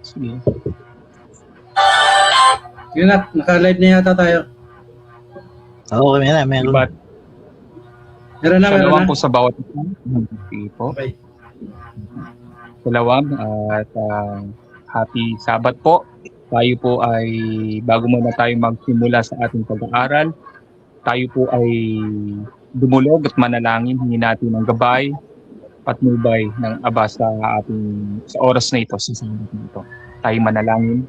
Sige. Yun na, naka-live na yata tayo. Oo, meron. But, Meron na. Salawam po sa bawat isa. Sige po. Okay. Salawam at happy Sabat po. Tayo po ay, bago muna tayo magsimula sa ating pag-aaral, tayo po ay dumulog at manalangin, hingi natin ng gabay, patnubay ng Aba sa oras na ito, sa Sabat na ito. Tayo manalangin.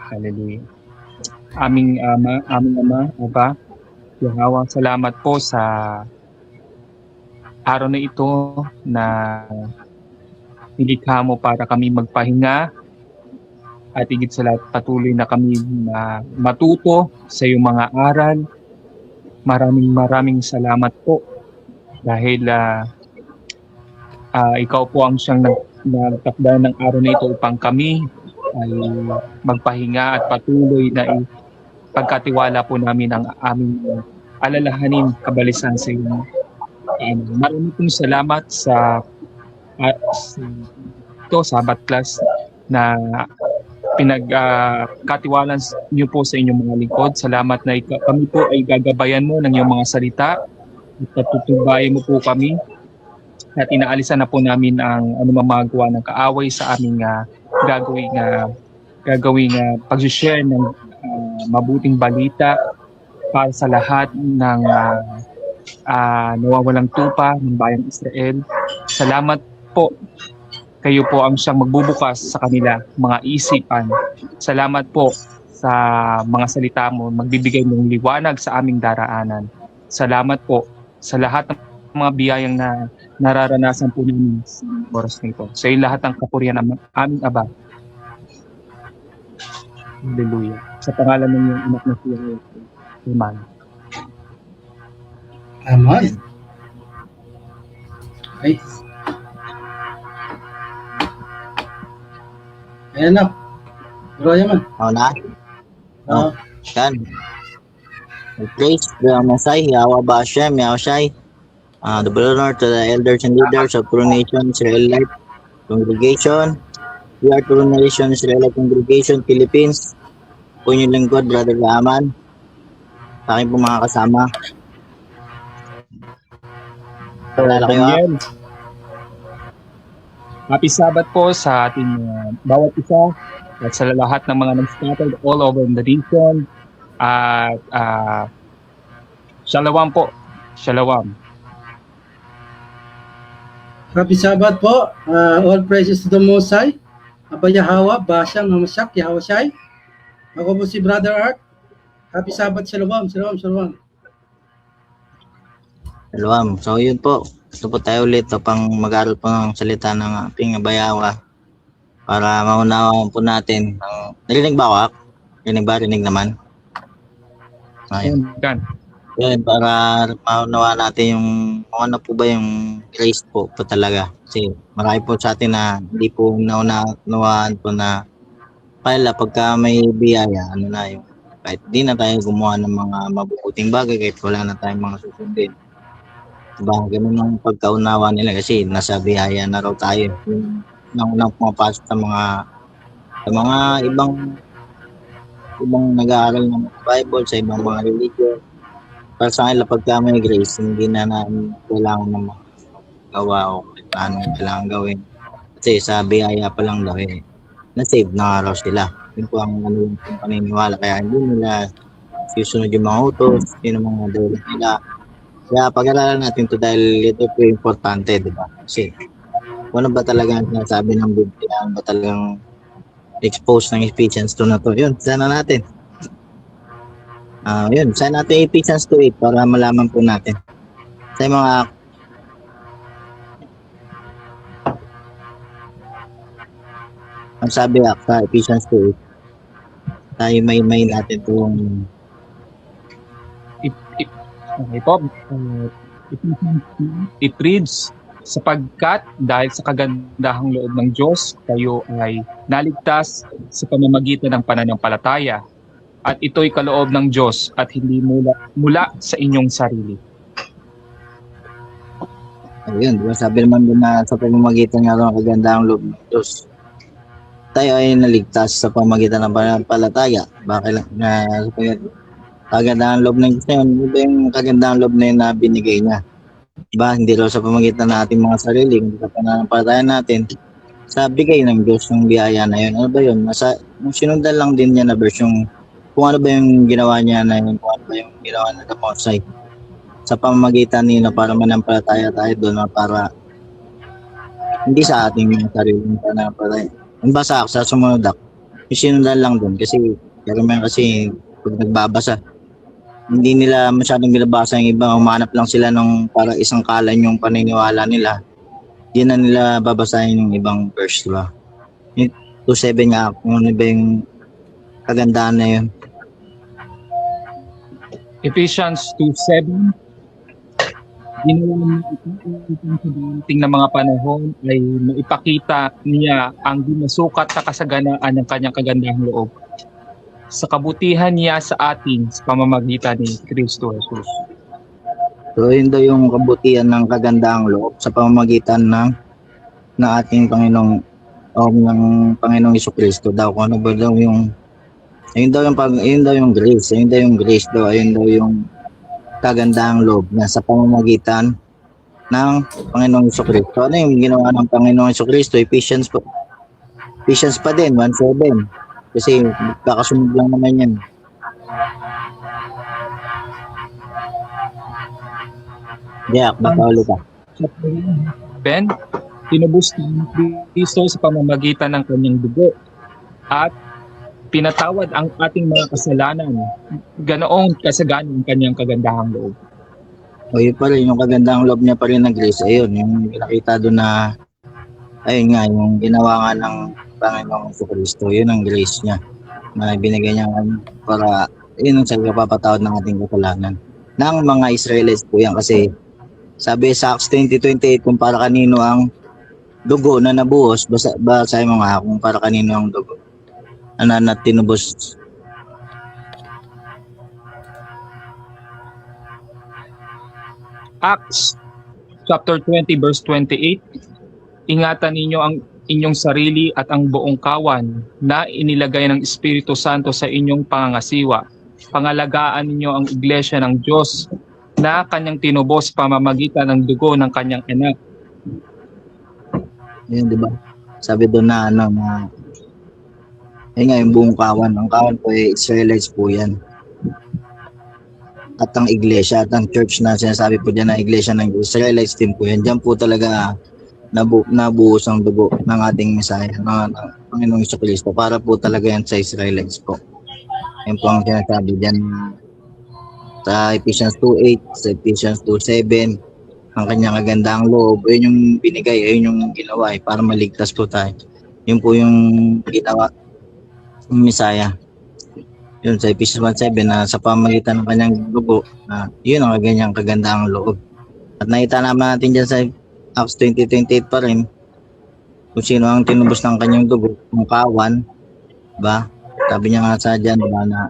Hallelujah. Aming Ama, Aba, Yahweh, salamat po sa araw na ito na nilikha mo para kami magpahinga at higit sa lahat patuloy na kami na matuto sa iyong mga aral. Maraming salamat po dahil ikaw po ang siyang nagtakda ng araw na ito upang kami ay magpahinga at patuloy na pagkatiwala po namin ang aming alalahanin kabalisan sa iyo. Maraming pong salamat sa Sabat class na pinagkatiwalan niyo po sa inyong mga lingkod. Salamat na kami po ay gagabayan mo ng iyong mga salita at patutubayan mo po kami at inaalisan na po namin ang anumang magawa ng kaaway sa aming gagawing pag-share ng mabuting balita para sa lahat ng nawawalang tupa ng bayang Israel. Salamat po. Kayo po ang siyang magbubukas sa kanila mga isipan. Salamat po sa mga salita mo, magbibigay ng liwanag sa aming daraanan. Salamat po sa lahat ng mga biyayang na nararanasan po namin sa oras na ito. Sa lahat ng kapurihan ng aming Aba. Hallelujah. Sa pangalan ng iyong anak na siya. Amen. Amen. Okay. Ayan na. Bro, yaman. Oo na? Oo. Yan. Praise the Messiah, Yahweh Bashem, Yahushai. Double honor to the elders and leaders of True Nation Israelite Congregation. We are True Nation Israelite Congregation, Philippines. Po inyong lingkod, Brother Laman. Sa akin po mga kasama. Kilala kayo ha? Happy Sabat po sa ating bawat isa at sa lahat ng mga nag-scattered all over the region. At Shalom po. Shalom. Happy Sabbath po. All praises to the Most High. Aba Yahweh, Basham, Namasak, Yahushai. Ako po si Brother Art. Happy Sabbath. Shalom. Shalom. So yun po. Gusto po tayo ulit upang mag-aral po ng salita ng ating Abayawa para maunawaan po natin. Narinig ba ako? Rinig naman. Ayun. Yun, para maunawaan natin yung kung ano po ba yung grace po talaga. Kasi marami po sa atin na hindi po naunawaan po na kaya pagka may biyaya, yung kahit di na tayo gumawa ng mga mabubuting bagay, kahit wala na tayong mga susundin. Diba, ganun ang pagkaunawa nila kasi nasa biyaya na raw tayo. Nang unang pumapasok sa mga ibang nag-aaral ng Bible, sa ibang mga religion. Para sa kanila, pagka may grace, hindi na kailangan ng mga gawa o paano kailangan gawin. Kasi sa biyaya pa lang daw na-save na raw sila. Yun po ang yung paniniwala. Kaya hindi nila susunod yung mga utos, yun ang mga dawin nila. Kaya pag-aralan natin ito dahil ito po importante, di ba? Kasi ano ba talaga ang sinasabi ng Biblia? Ano ba talagang expose ng Ephesians 2 na to? Yun, sana natin. Sana natin Ephesians 2:8 para malaman po natin. Sa mga ang sabi sa Ephesians 2:8 tayo may natin itong it reads, sapagkat dahil sa kagandahang loob ng Diyos, kayo ay naligtas sa pamamagitan ng pananampalataya. At ito'y kaloob ng Diyos at hindi mula sa inyong sarili. Ayun, diba sabi naman doon na sa pamamagitan ng kagandahang loob ng Diyos. tayo ay naligtas sa pamagitan ng pananampalataya. Bakit na kagandahan loob ng Diyos na yun, iba yung kagandahan loob na yun na binigay niya. Diba? Hindi raw sa pamagitan ng ating mga sarili, hindi sa pananampalataya natin, sa bigay ng Diyos ng biyaya na yun. Ano ba yun? Sinundan lang din niya na version kung ano ba yung ginawa niya na yun, kung ano ba yung ginawa na Mosai sa pamamagitan nila para manampalataya tayo doon para hindi sa ating mga sariling pananampalataya. Ang basa sa sumunod ako, sinundan lang doon kasi karamihan kasi pag nagbabasa, hindi nila masyadong binabasa yung iba, umanap lang sila ng para isang kalan yung paniniwala nila. Hindi na nila babasahin yung ibang verse, diba? Yung 2.7 nga, kung ano ba yung kagandahan na yun. Ephesians 2:7. Ginawa sa darating na mga panahon ay maipakita niya ang dinasukat na kasaganaan ng kanyang kagandahang loob sa kabutihan niya sa atin sa pamamagitan ni Kristo Jesus. So yun daw yung kabutihan ng kagandahang loob sa pamamagitan ng ating Panginoong ng Panginoong Jesucristo daw. Kung ano ba daw yung ayun daw yung grace, ayun daw yung kagandahang loob na sa pamamagitan ng Panginoong Jesucristo. Ano yung ginawa ng Panginoong Jesucristo? Ephesians pa din, 1:7. Kasi kakasunod lang naman yan. Jack, baka ulit ka. Ben, tinubos ni Kristo sa pamamagitan ng kanyang dugo at pinatawad ang ating mga kasalanan. Ganoong kasagana ang kanyang kagandahang loob. O yun pa rin, yung kagandahang loob niya pa rin na grace. Ayun, yung nakita doon na ayun nga, yung ginawa nga ng Panginoong Jesucristo, yun ang grace niya na binigay niya para yun ang sagapapatawad ng ating kasalanan ng mga Israelites po yan. Kasi sabi sa Acts 20:28, kung para kanino ang dugo na nabuhos, basahin mo nga kung para kanino ang dugo na tinubos. Acts chapter 20 verse 28. Ingatan ninyo ang inyong sarili at ang buong kawan na inilagay ng Espiritu Santo sa inyong pangangasiwa. Pangalagaan ninyo ang iglesia ng Diyos na kanyang tinubos pamamagitan ng dugo ng kanyang anak. Yun, di ba? Sabi doon na ayun nga, yung buong kawan. Ang kawan po ay Israelites po yan. At ang iglesia, at ang church na sinasabi po dyan na iglesia ng Israelites din po yan. Diyan po talaga nabuhos ang dugo ng ating Messiah, ng Panginoong Jesucristo, para po talaga yan sa Israelites po. Yan po ang sinasabi dyan sa Ephesians 2:8, sa Ephesians 2:7, ang kanyang kagandahang loob, ayun yung binigay, ayun yung ginawa para maligtas po tayo. Yun po yung ginawa ng Messiah. Yun sa Ephesians 1:7 na sa pamamagitan ng kanyang dugo, yun ang kanyang kagandahang loob. At nakita naman natin dyan sa Acts 20:28 pa rin kung sino ang tinubos ng kanyang dugo, yung kawan, ba? Sabi niya nga sa dyan, ba, na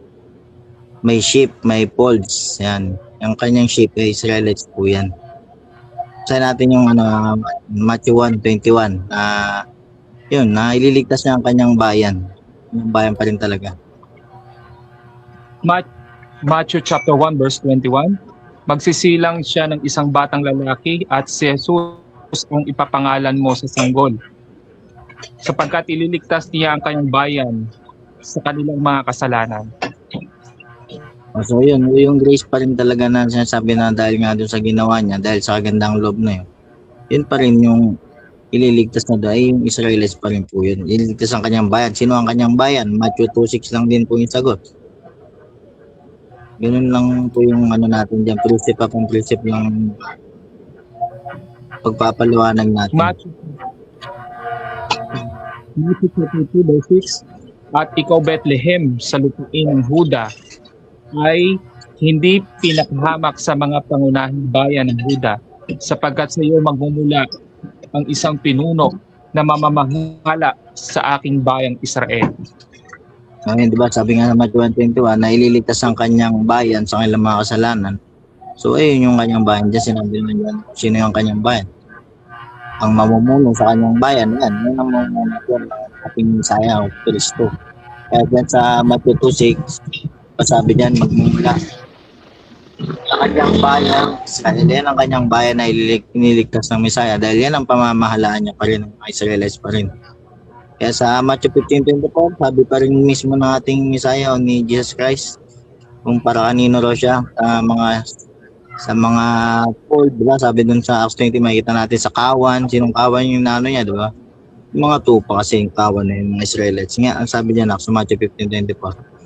may sheep, may folds, yan. Yung kanyang sheep ay Israelites po yan. Sa natin yung Matthew 1:21 yun, na ililigtas niya ang kanyang bayan. Yung bayan pa rin talaga. Matthew chapter 1 verse 21. Magsisilang siya ng isang batang lalaki at si Jesus ang ipapangalan mo sa sanggol, sapagkat ililigtas niya ang kanyang bayan sa kanilang mga kasalanan. So yun, yung grace pa rin talaga na sinasabi na dahil nga doon sa ginawa niya, dahil sa kagandang loob na yun, yun pa rin yung ililigtas na doon, ay yung Israelites pa rin po yun. Ililigtas ang kanyang bayan. Sino ang kanyang bayan? Matthew 2:6 lang din po yung sagot. Ganun lang po yung natin dyan, prinsip lang pagpapaliwanag natin. Matthew chapter 2 verse 6. At ikaw Bethlehem sa lupain ng Huda ay hindi pinakahamak sa mga pangunahing bayan ng Huda, sapagkat sa iyo magmumula ang isang pinuno na mamamahala sa aking bayang Israel. Ngayon, di ba, sabi nga sa Matthew 1:21 na ililigtas ang kanyang bayan sa kanilang mga kasalanan. So, ayun yung kanyang bayan. Diyan sinabi naman yan, sino yung kanyang bayan. ang mamumuno sa kanyang bayan. Yan ang mamumuno ng ating Messiah o Kristo. Kaya dyan sa Matthew 2:6, pasabi diyan, magmumula sa kanyang bayan, yan ang kanyang bayan na iniligtas ng Messiah dahil yan ang pamamahalaan niya pa rin ng mga Israelites pa rin. Kaya sa Matthew 15:24, sabi pa rin mismo ng ating Messiah o ni Jesus Christ kung para kanino raw siya, sa mga fold, diba? Sabi dun sa Acts 20, makikita natin sa kawan, sinong kawan yung nano niya, diba? Yung mga tupa kasi yung kawan na yung mga Israelites. Nga, ang sabi niya sa Matthew 15:24.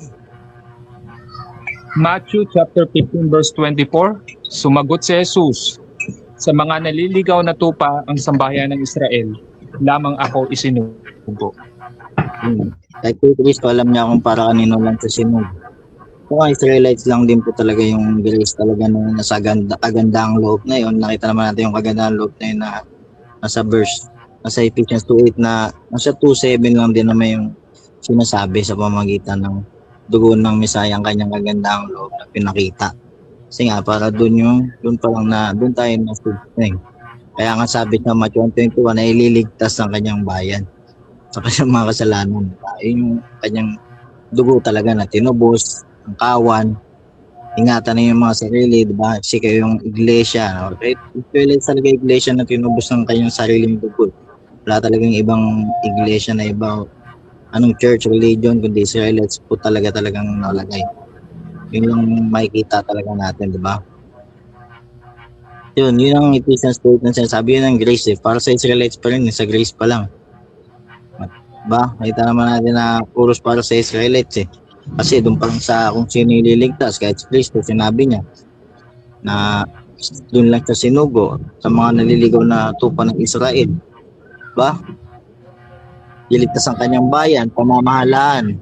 Matthew chapter 15 verse 24, sumagot si Jesus, sa mga naliligaw na tupa ang sambahayan ng Israel, lamang ako isinugo. Like kay Kristo, alam niya kung para kanino lang sa sinug. Kung mga Israelites lang din po talaga yung grace talaga na nasa kagandang loob na yun. Nakita naman natin yung kagandang loob na yun na nasa verse, nasa Ephesians 2:8 na nasa 2:7 lang din naman yung sinasabi sa pamagitan ng dugo ng Messiah ang kanyang kagandang loob na pinakita. Kasi nga para doon tayo na kaya nga sabi sa Matthew 21 na ililigtas ng kanyang bayan sa kanyang mga kasalanan. Yun yung kanyang dugo talaga na tinubos, ang kawan, ingatan na yung mga sarili, diba? Kasi kayo yung iglesia. Okay? Israelites talaga iglesia na tinubos ng kanyang sariling dugo. Wala talagang ibang iglesia na iba anong church, religion, kundi Israelites po talagang nalagay. Yun yung makikita talaga natin, di ba? Yun ang Ephesians 2 na sinasabi, yun ang grace eh. Para sa Israelites pa rin, sa grace pa lang. Diba? Makita naman natin na puros para sa Israelites eh. Kasi doon pa lang sa kung sino ililigtas, kahit si Kristo, sinabi niya na doon lang sa sinugo, sa mga naliligaw na tupa ng Israel. Diba? Iligtas ang kanyang bayan, pamamahalaan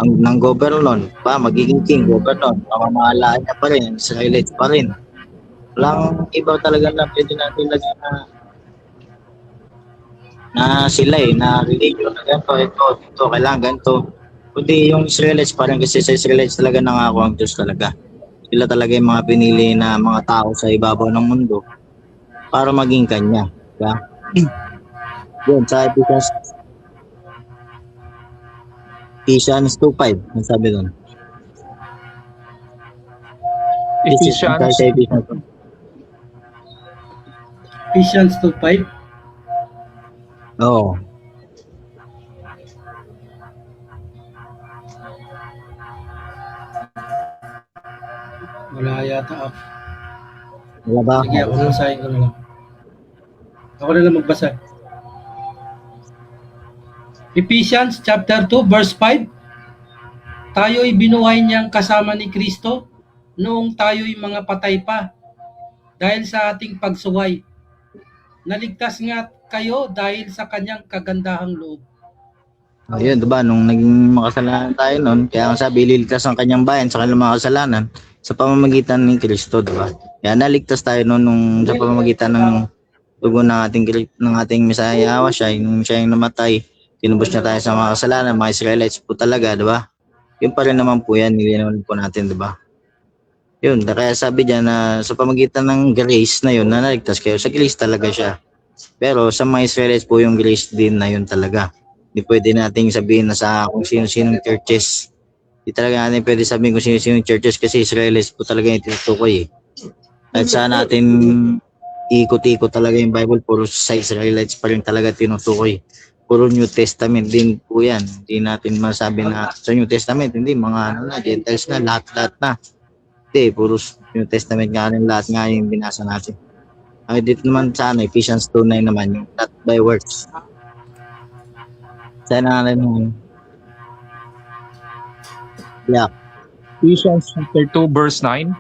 ng gobernon, magiging king, gobernon, pamamahalaan niya pa rin, Israelites pa rin. Walang iba talaga na pwede natin lagyan na sila na religion na ganito, ito, kailangan ganito. Kundi yung Israelites pa rin kasi sa Israelites talaga nangako ang Diyos talaga. Sila talaga yung mga pinili na mga tao sa ibabaw ng mundo para maging kanya. Diba? Yun, sa Ephesians 2:5, ang sabi doon. Ephesians 2:5. Oo. Wala yata ako. Wala ba? Sige, ako basahin ko na lang. Ako na lang magbasa. Ephesians chapter 2 verse 5. Tayo'y binuhay niyang kasama ni Kristo noong tayo'y mga patay pa dahil sa ating pagsuway. Naligtas nga kayo dahil sa kanyang kagandahang loob. Ayun, diba? Nung naging makasalanan tayo noon, kaya ang sabi, ililigtas ang kanyang bayan sa kanilang mga kasalanan sa pamamagitan ni Kristo, diba? Kaya naligtas tayo noon sa pamamagitan ng dugo ng ating Messiah, siya yung namatay. Tinubos niya tayo sa mga kasalanan, mga Israelites po talaga, di ba? Yun pa rin naman po yan, nilinawan po natin, di ba? Yun, kaya sabi diyan na sa pamagitan ng grace na yun, na naligtas kayo, sa grace talaga siya. Pero sa mga Israelites po yung grace din na yun talaga. Hindi pwede nating sabihin na sa kung sino-sinong churches. Hindi talaga natin pwede sabihin kung sino-sinong churches kasi Israelites po talaga yung tinutukoy eh. At saan natin ikot-ikot talaga yung Bible, puro sa Israelites pa rin talaga tinutukoy. Puro New Testament din po yan. Hindi natin masabi na sa New Testament, hindi, mga Gentiles na, lahat-lahat na. Hindi, puro New Testament nga rin, lahat nga yung binasa natin. Dito naman sa Ephesians 2:9 naman, yung not by works. Sana natin yung Ephesians chapter 2 verse 9,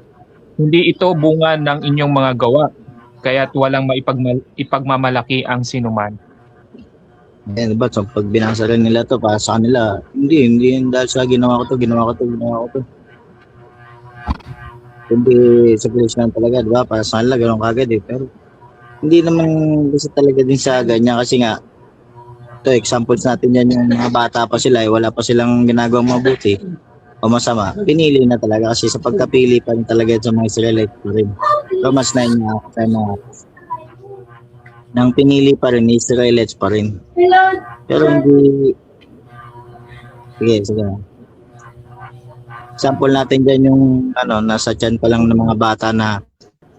hindi ito bunga ng inyong mga gawa, kaya't walang ipagmamalaki ang sinuman. Ayan, diba? So, pag binasa rin nila to para sa kanila, hindi yun dahil sa ginawa ko to. Hindi sa place lang talaga, diba? Para sa kanila, gano'n kagad eh. Pero, hindi naman gusto talaga din sa ganyan kasi nga, ito, examples natin yan, yung mga bata pa sila, wala pa silang ginagawang mabuti o masama. Pinili na talaga kasi sa pagkapili pa rin talaga sa mga Israelite pa rin. Romans 9 na, ng pinili pa rin, Israelites pa rin. Pero hindi, sige. Sample natin dyan yung nasa tiyan pa lang ng mga bata na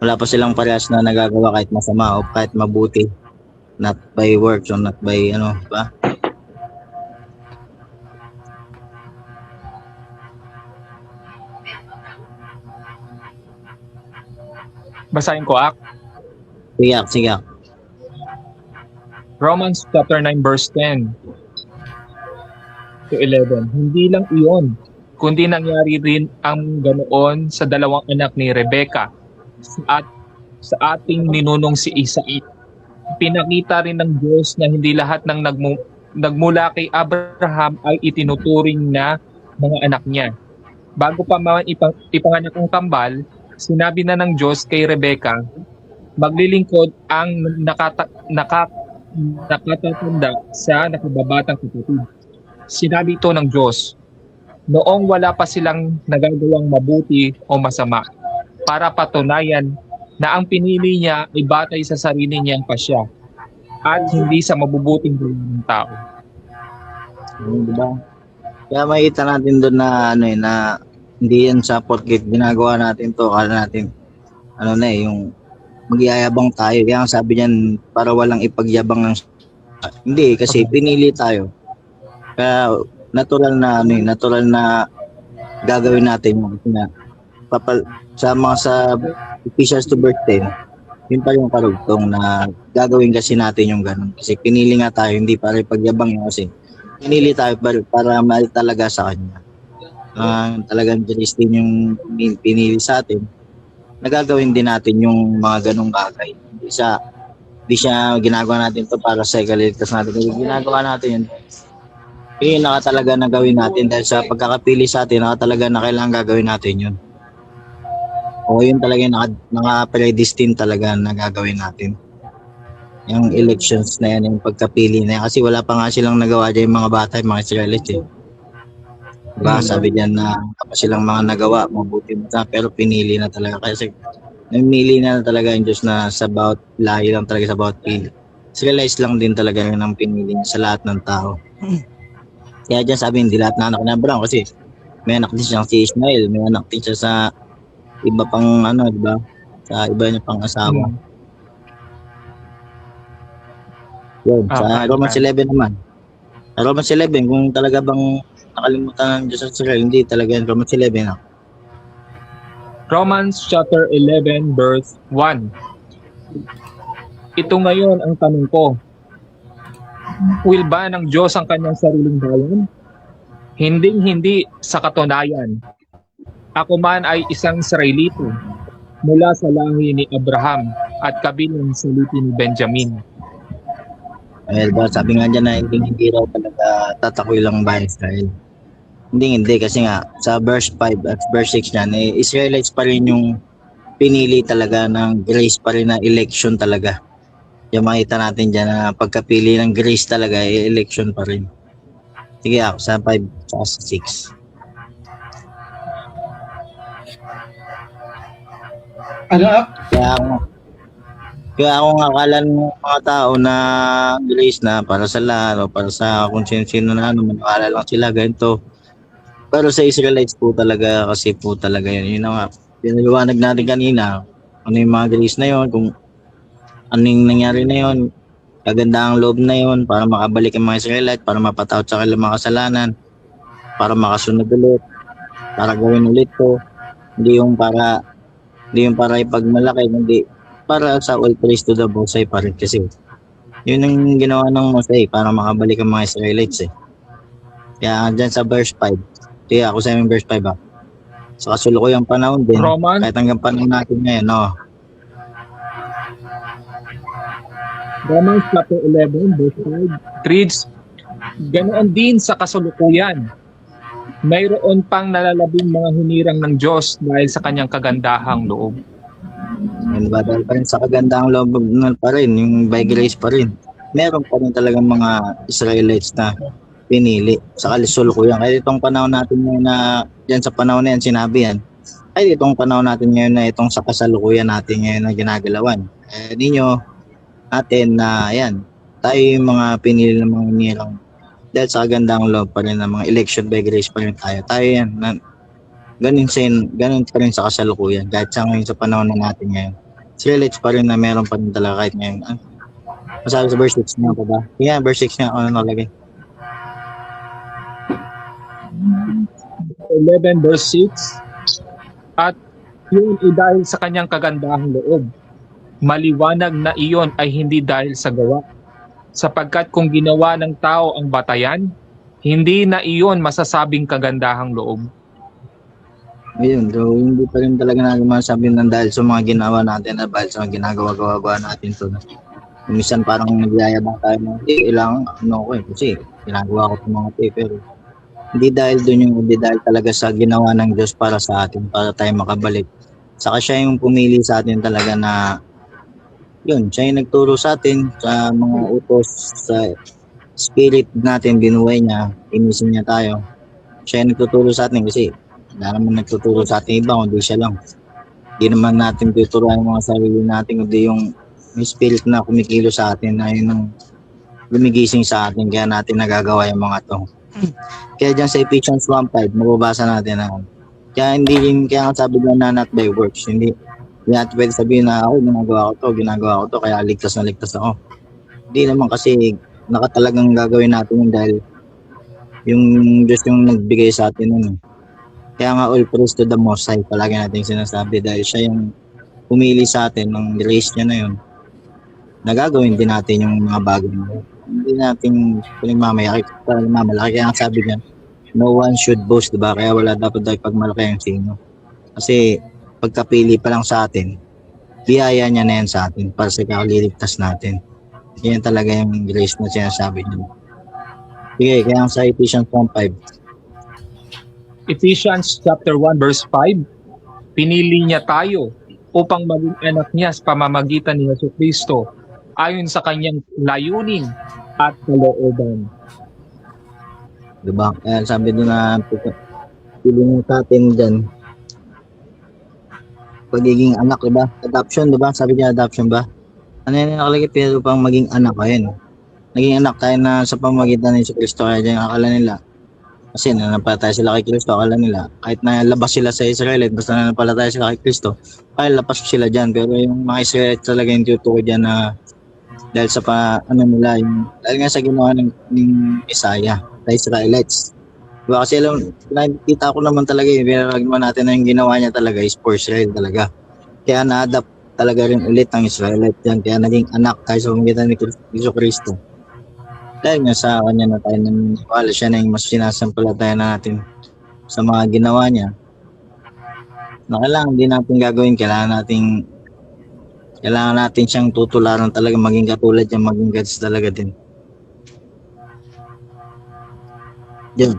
wala pa silang parehas na nagagawa kahit masama o kahit mabuti. Not by works or not by ba? Basahin ko, Ak. Sige. Romans chapter 9 verse 10 to 11. Hindi lang iyon, kundi nangyari rin ang ganoon sa dalawang anak ni Rebecca sa ating ninunong si Isaac. Pinakita rin ng Diyos na hindi lahat ng nagmula kay Abraham ay itinuturing na mga anak niya. Bago pa man ipanganak ang kambal, sinabi na ng Diyos kay Rebecca, maglilingkod ang nakatatanda sa nakababatang kapatid. Sinabi ito ng Diyos, noong wala pa silang nagagawang mabuti o masama, para patunayan na ang pinili niya ay batay sa sarili niyang pasya at hindi sa mabubuting gawa ng tao. Diba? Kaya makita natin doon na na hindi yan sa porket ginagawa natin to, kala natin yung magyayabang tayo. Kaya sabi niyan, para walang ipagyabang ng hindi, kasi pinili tayo. Kaya natural na gagawin natin yung sa Ephesians 2 verse 10, yun pa yung karugtong na gagawin kasi natin yung ganun. Kasi pinili nga tayo, hindi para ipagyabang yun, kasi pinili tayo para mahal talaga sa Kanya. Talagang Diyos din yung pinili sa atin, nagagawin din natin yung mga ganung bagay. Hindi siya ginagawa natin to para sa ikaligtas natin. Ginagawa natin yun, nakatalaga na gawin natin dahil sa pagkakapili sa atin, nakatalaga na kailangan gagawin natin yun. O yun talaga yung naka-predestined talaga na gagawin natin. Yung elections na yan, yung pagkapili na yan. Kasi wala pa nga silang nagawa dyan yung mga bata, yung mga Israelites eh. Diba? Sabi dyan na kapag silang mga nagawa, mabuti mo na, pero pinili na talaga. Kasi namili na talaga yung Diyos na sa bawat lahi lang talaga, sa bawat pili. Israelites lang din talaga yun ang pinili sa lahat ng tao. Kaya dyan sabi, hindi lahat na anak na Abraham kasi may anak din siya si Ismael, may anak din siya sa iba pang diba? Sa iba niya pang asawa. Yun, sa Romans 11 naman. Sa Romans 11, kung talaga bang nakalimutan ng Diyos sa Israel, hindi talaga yung Romans 11. Romans chapter 11 verse 1. Ito ngayon ang tanong ko. Will ba ng Diyos ang kanyang sariling bayan? Hindi sa katunayan. Ako man ay isang Israelito mula sa lahi ni Abraham at kabilang sa lipi ni Benjamin. Diba, sabi nga dyan na hindi raw talaga tatakoy lang bayan Israel. Hindi kasi nga sa verse 5 at verse 6 niyan, Israelites pa rin yung pinili talaga ng grace pa rin na election talaga. Yung makita natin dyan na pagkapili ng grace talaga, election pa rin. Sige ako, sa 5 sa 6. Kaya ako nga akala ng mga tao na grace na para sa lahat o para sa kung sino na manakala lang sila ganito. Pero sa Israelites po talaga, kasi po talaga yun. Yun nga, pinaliwanag natin kanina, ano yung mga grace na yun, kung anong nangyari na yun, kagandahang loob na yun, para makabalik ang mga Israelites, para mapatawad sa kanilang mga kasalanan, para makasunod ulit, para gawin ulit to. Hindi yung para ipagmalaki, hindi para sa all praise to the Most High pa rin, kasi yun ang ginawa ng Most High para makabalik ang mga Israelites eh. Kaya dyan sa verse 5, kaya ako sa verse 5 sa kasulukuyang panahon din, Roman, kahit hanggang panahon natin ngayon, Romans chapter 11 verse 5 reads, ganoon din sa kasulukuyan, mayroon pang nalalabing mga hinirang ng Diyos dahil sa kanyang kagandahang loob. Yan ba, dahil pa rin sa kagandahang loob pa rin, yung by grace pa rin, meron pa rin talagang mga Israelites na pinili sa kalusulukuyan. Kaya itong panahon natin ngayon na, yan sa panahon na yan, sinabi yan, ay itong panahon natin ngayon na itong sa kasalukuyan natin ngayon na ginagalawan. Ninyo, natin na ayan, tayo yung mga pinili ng mga nirang dahil sa kagandang loob pa rin ng mga election by grace pa rin tayo. Tayo yan, ganun pa rin sa kasalukuyan. Kahit sa ngayon sa panahon na natin ngayon. Israelites pa rin na meron pa rin talaga kahit ngayon. Masabi sa verse 6 nga pa ba? Yeah, verse 6 nga, ano nakalagay? 11 verse 6. At yun ay dahil sa kanyang kagandahang loob. Maliwanag na iyon ay hindi dahil sa gawa. Sapagkat kung ginawa ng tao ang batayan, hindi na iyon masasabing kagandahang loob. Ayun, so hindi pa rin talaga natin masabi ng dahil sa mga ginawa natin at dahil sa mga ginagawa-gawa natin to. Minsan parang nagyayabang tayo ng ilang ano ko kasi ginagawa ko itong mga pero hindi dahil doon yung hindi dahil talaga sa ginawa ng Diyos para sa atin, para tayo makabalik. Saka siya yung pumili sa atin talaga na yun, siya yung nagturo sa atin sa mga utos sa spirit natin, binuhay niya, inisin niya tayo. Siya yung nagtuturo sa atin kasi wala naman nagtuturo sa atin iba, kundi siya lang. Hindi naman natin tuturuan yung mga sarili natin, kundi yung may spirit na kumikilo sa atin na yun ang lumigising sa atin, kaya natin nagagawa yung mga to. Kaya dyan sa Ephesians 1:5, mababasa natin na kaya kaya sabi ko na not by works, hindi natin pwede sabihin na ako ginagawa ko to, kaya ligtas na ligtas ako. Hindi naman kasi nakatalagang gagawin natin yun dahil yung Diyos yung nagbigay sa atin nun. Kaya nga all praise to the Most High, palagi natin sinasabi dahil siya yung pumili sa atin ng grace niya na yun. Nagagawin din natin yung mga bagay na hindi natin pinagmamalaki. Kaya ang sabi niya, no one should boast, diba? Kaya wala dapat tayo pagmalaki ang sino. Kasi pagkapili pa lang sa atin, biyaya niya na yan sa atin para sa kakaliligtas natin. Yan talaga yung grace na sinasabi niya. Sige, kaya sa Ephesians 1:5. Ephesians chapter 1 verse 5. Pinili niya tayo upang maging anak niya sa pamamagitan ni Jesucristo ayon sa kanyang layunin at kalooban. Diba? Kaya sabi doon na piling natin dyan pagiging anak, diba? Adoption, diba? Sabi niya adoption ba? Ano yan nakalagay? Pero upang maging anak, ayun. Naging anak tayo na sa pamamagitan ni Jesucristo. Kaya dyan akala nila kasi nanampalataya sila kay Kristo, akala nila kahit na labas sila sa Israel, basta nanampalataya sila kay Kristo, kaya lapas sila dyan. Pero yung mga Israel talaga yung tutukoy dyan na dahil sa nila, dahil nga sa ginawa ng Messiah sa Israelites. Diba? Kasi nakikita ko naman talaga yung pinaragman natin na yung ginawa niya talaga is for Israel talaga. Kaya na-adapt talaga rin ulit ang Israelite dyan. Kaya naging anak tayo sa pamamagitan ni Kristo. Dahil nga sa kanya na tayo naniniwala, siya na yung mas sinasampalataya na natin sa mga ginawa niya. Na kailangan din natin gagawin, kailangan natin siyang tutularan talaga, maging katulad niya, maging gods talaga din. Yun,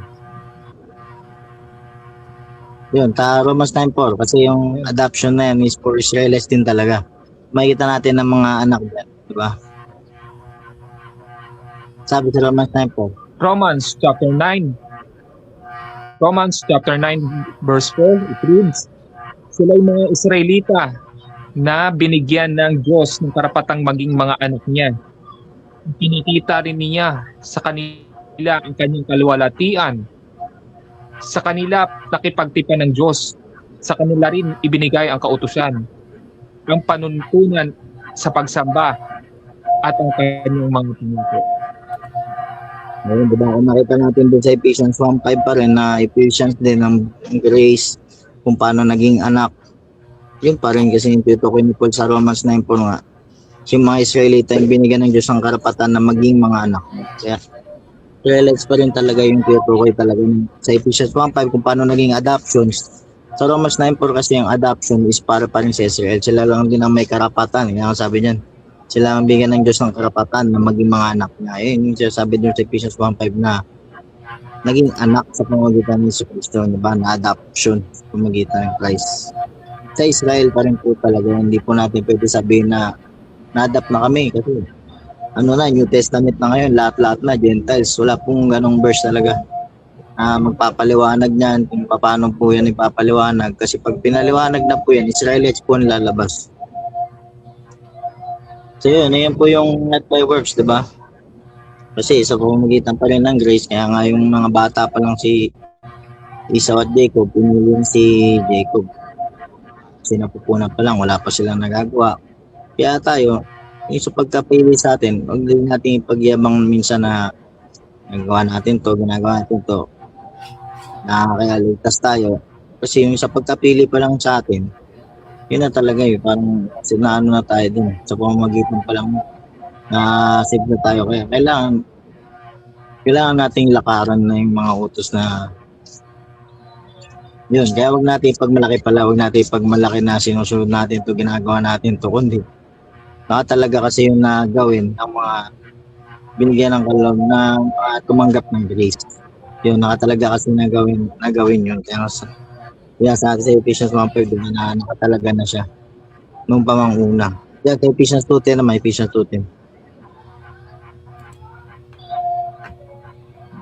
Romans 9:4, kasi yung adoption na yan is for Israelites din talaga. Makikita natin ng mga anak dyan, di ba? Sabi sa Romans 9:4. Romans chapter 9 verse 4, it reads, sila yung mga Israelita na binigyan ng Diyos ng karapatang maging mga anak niya. Kinikita rin niya sa kanila ang kanyang kaluwalhatian. Sa kanila nakipagtipan ng Diyos. Sa kanila rin ibinigay ang kautusan, ang panuntunan sa pagsamba at ang kanyang mga pangako. Ayun, diba? Kung nakita natin din sa Ephesians 1:5 pa rin na Ephesians din ng grace, kung paano naging anak. Yun pa rin kasi yung tutukoy ni Paul sa Romans 9:4 nga. Yung mga Israelita yung binigyan ng Diyos ang karapatan na maging mga anak. Kaya Israelites pa rin talaga yung tutukoy talaga. Sa Ephesians 1:5 kung paano naging adoptions. Sa Romans 9:4 kasi yung adoption is para pa rin sa Israel. Sila lang din ang may karapatan. Yan ang sabi niyan. Sila ang bigyan ng Diyos ng karapatan na maging mga anak niya. Ayun yung sinasabi doon sa Ephesians 1:5 na naging anak sa pamamagitan ni Jesucristo, diba? Na adoption sa pamamagitan ng Christ. Sa Israel pa rin po talaga, hindi po natin pwede sabihin na na-adapt na kami kasi New Testament na ngayon, lahat-lahat na, Gentiles. Wala pong ganong verse talaga na magpapaliwanag niyan kung paano po yan ipapaliwanag. Kasi pag pinaliwanag na po yan, Israelites po nilalabas. So yun po yung not by works, di ba? Kasi sa pamamagitan pa rin ng grace, kaya nga yung mga bata pa lang si Esau at Jacob, pinili si Jacob. Kasi napupunan pa lang, wala pa silang nagagawa. Kaya tayo, yung sa pagkapili sa atin, huwag din natin ipagyabang minsan na ginagawa natin to, kaya ligtas tayo. Kasi yung sa pagkapili pa lang sa atin, yun na talaga parang sinaano na tayo dun. Sa pamamagitan pa lang na save na tayo. Kaya kailangan nating lakaran na yung mga utos na yun. Kaya wag natin pagmalaki na sinusunod natin to, ginagawa natin to, kundi talaga kasi yung nagawin ng mga binigyan ng kaloob na tumanggap ng grace. Yun, nakatalaga kasi nagawin yun. Kaya sa atin sa Ephesians 1:5 na nakatalaga na siya nung pamanguna. Kaya sa Ephesians 2:10 naman, Ephesians 2:10.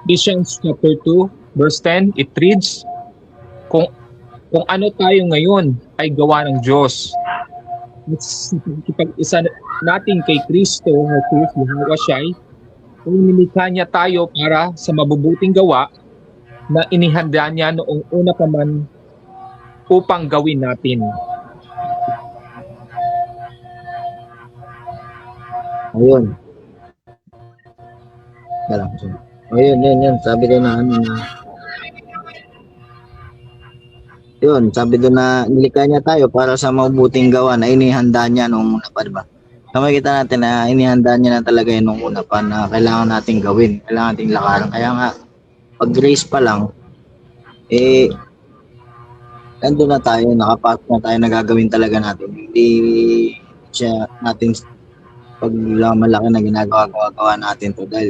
Ephesians chapter 2, verse 10, it reads, kung ano tayo ngayon ay gawa ng Diyos. Pag-isa natin kay Kristo, Jesus, Yahweh Shai, kung nilikha niya tayo para sa mabubuting gawa na inihanda niya noong una pa man upang gawin natin. Ayun. Ayun. Sabi doon sabi doon na nilikha niya tayo para sa mabuting gawa na inihanda niya noong una pa, diba? Makikita natin na inihanda niya na talaga yun noong una pa na kailangan nating gawin, kailangan nating lakaran. Kaya nga, pag grace pa lang, nandun na tayo, nakapasok na tayo na gagawin talaga natin. Hindi siya natin pag malaki na ginagawa natin to dahil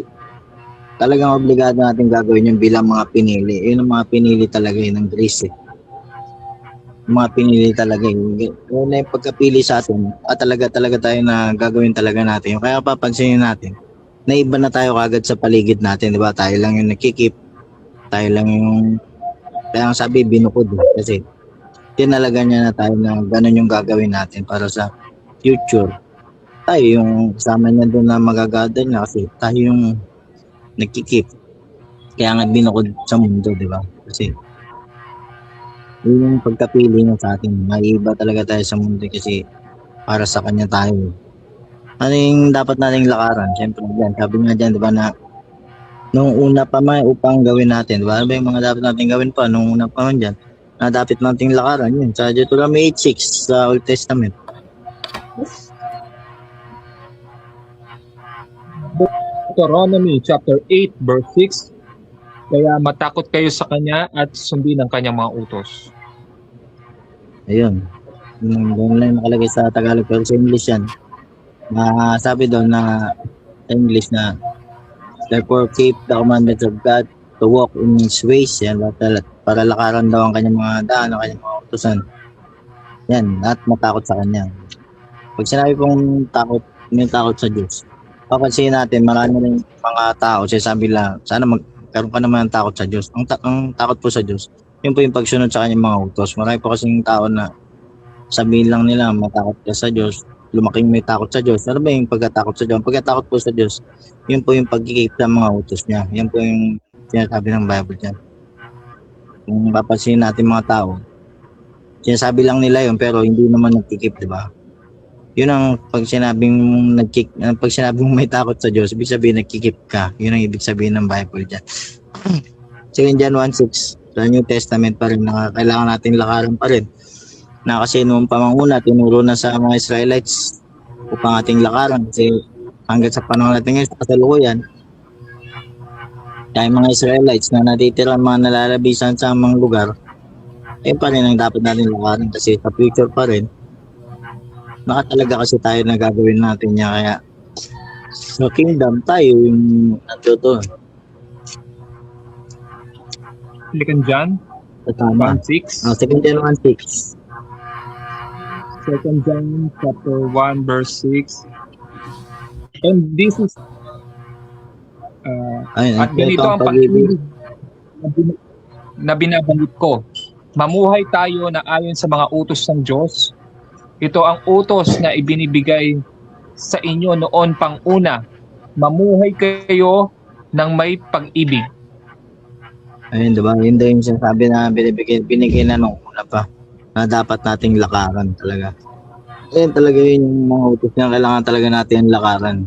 talagang obligado natin gagawin yung bilang mga pinili. Yun ang mga pinili talaga yun ng grace mga pinili talaga yun na yung pagkapili sa atin talaga tayo na gagawin talaga natin. Kaya papansinin natin na iba na tayo kagad sa paligid natin, di ba? Tayo lang yung nakikip, tayo lang yung kaya sabi binukod kasi tinalaga niya na tayo na ganun yung gagawin natin para sa future. Tayo yung kasama niya doon na magagadan niya kasi tayo yung nakikip. Kaya nga binukod sa mundo, di ba? Kasi yun yung pagkapili niya sa atin. Maiiba talaga tayo sa mundo kasi para sa kanya tayo. Ano yung dapat nating lakaran? Siyempre yan, sabi nga dyan, di ba, na nung una pa man upang gawin natin, di ba? Ano ba yung mga dapat nating gawin pa nung una pa man dyan? Na dapat nating lakaran yun. Sa Deuteronomy 8:6 sa Old Testament. Deuteronomy chapter 8, verse 6, kaya matakot kayo sa kanya at sundin ang kanyang mga utos. Ayun. Doon lang nakalagay sa Tagalog pero sa English yan. Sabi doon na sa English na therefore keep the commandments of God to walk in His ways. Yan, para lakaran daw ang kanyang mga daan, ang kanyang mga utusan. Yan, at matakot sa kanya. Pag sinabi pong takot, may takot sa Diyos. Papansin natin, marami rin mga tao, sabi lang, sana magkaroon ka naman ng takot sa Diyos. Ang takot po sa Diyos, yun po yung pagsunod sa kanyang mga utos. Marami po kasing tao na sabihin lang nila, matakot ka sa Diyos, lumaking may takot sa Diyos. Ano ba yung pagkatakot sa Diyos? Ang pagkatakot po sa Diyos, yun po yung pagkikip ng mga utos niya. Yan po yung sinasabi ng Bible dyan. Kung papansin natin mga tao, sinasabi lang nila yun, pero hindi naman nagkikip, di ba? Yun ang pag sinabing may takot sa Diyos, ibig sabihin nagkikip ka. Yun ang ibig sabihin ng Bible dyan. 2 John 1:6 sa New Testament pa rin na kailangan natin lakaran pa rin. Na kasi noong pamanguna, tinuro na sa mga Israelites upang ating lakaran. Kasi hanggang sa panahon natin ngayon, sa kasalukuyan, kaya mga Israelites na natitira mga nalalabisan sa mga lugar, pa rin ang dapat natin lakaran kasi sa future pa rin, nakatalaga kasi tayo na gagawin natin niya. Kaya sa kingdom tayo yung nandito. Second John Tama. 1:6. 2 John 1:6. Second John chapter 1 verse 6. And this is at ganito ang pag-ibig na binabanggit ko. Mamuhay tayo na ayon sa mga utos ng Diyos. Ito ang utos na ibinibigay sa inyo noon pang una. Mamuhay kayo ng may pag-ibig. Ayun, diba? Yun daw yung sinasabi na binigay na nung una pa na dapat nating lakaran talaga. Ayun talaga yun yung mga utos na kailangan talaga natin lakaran.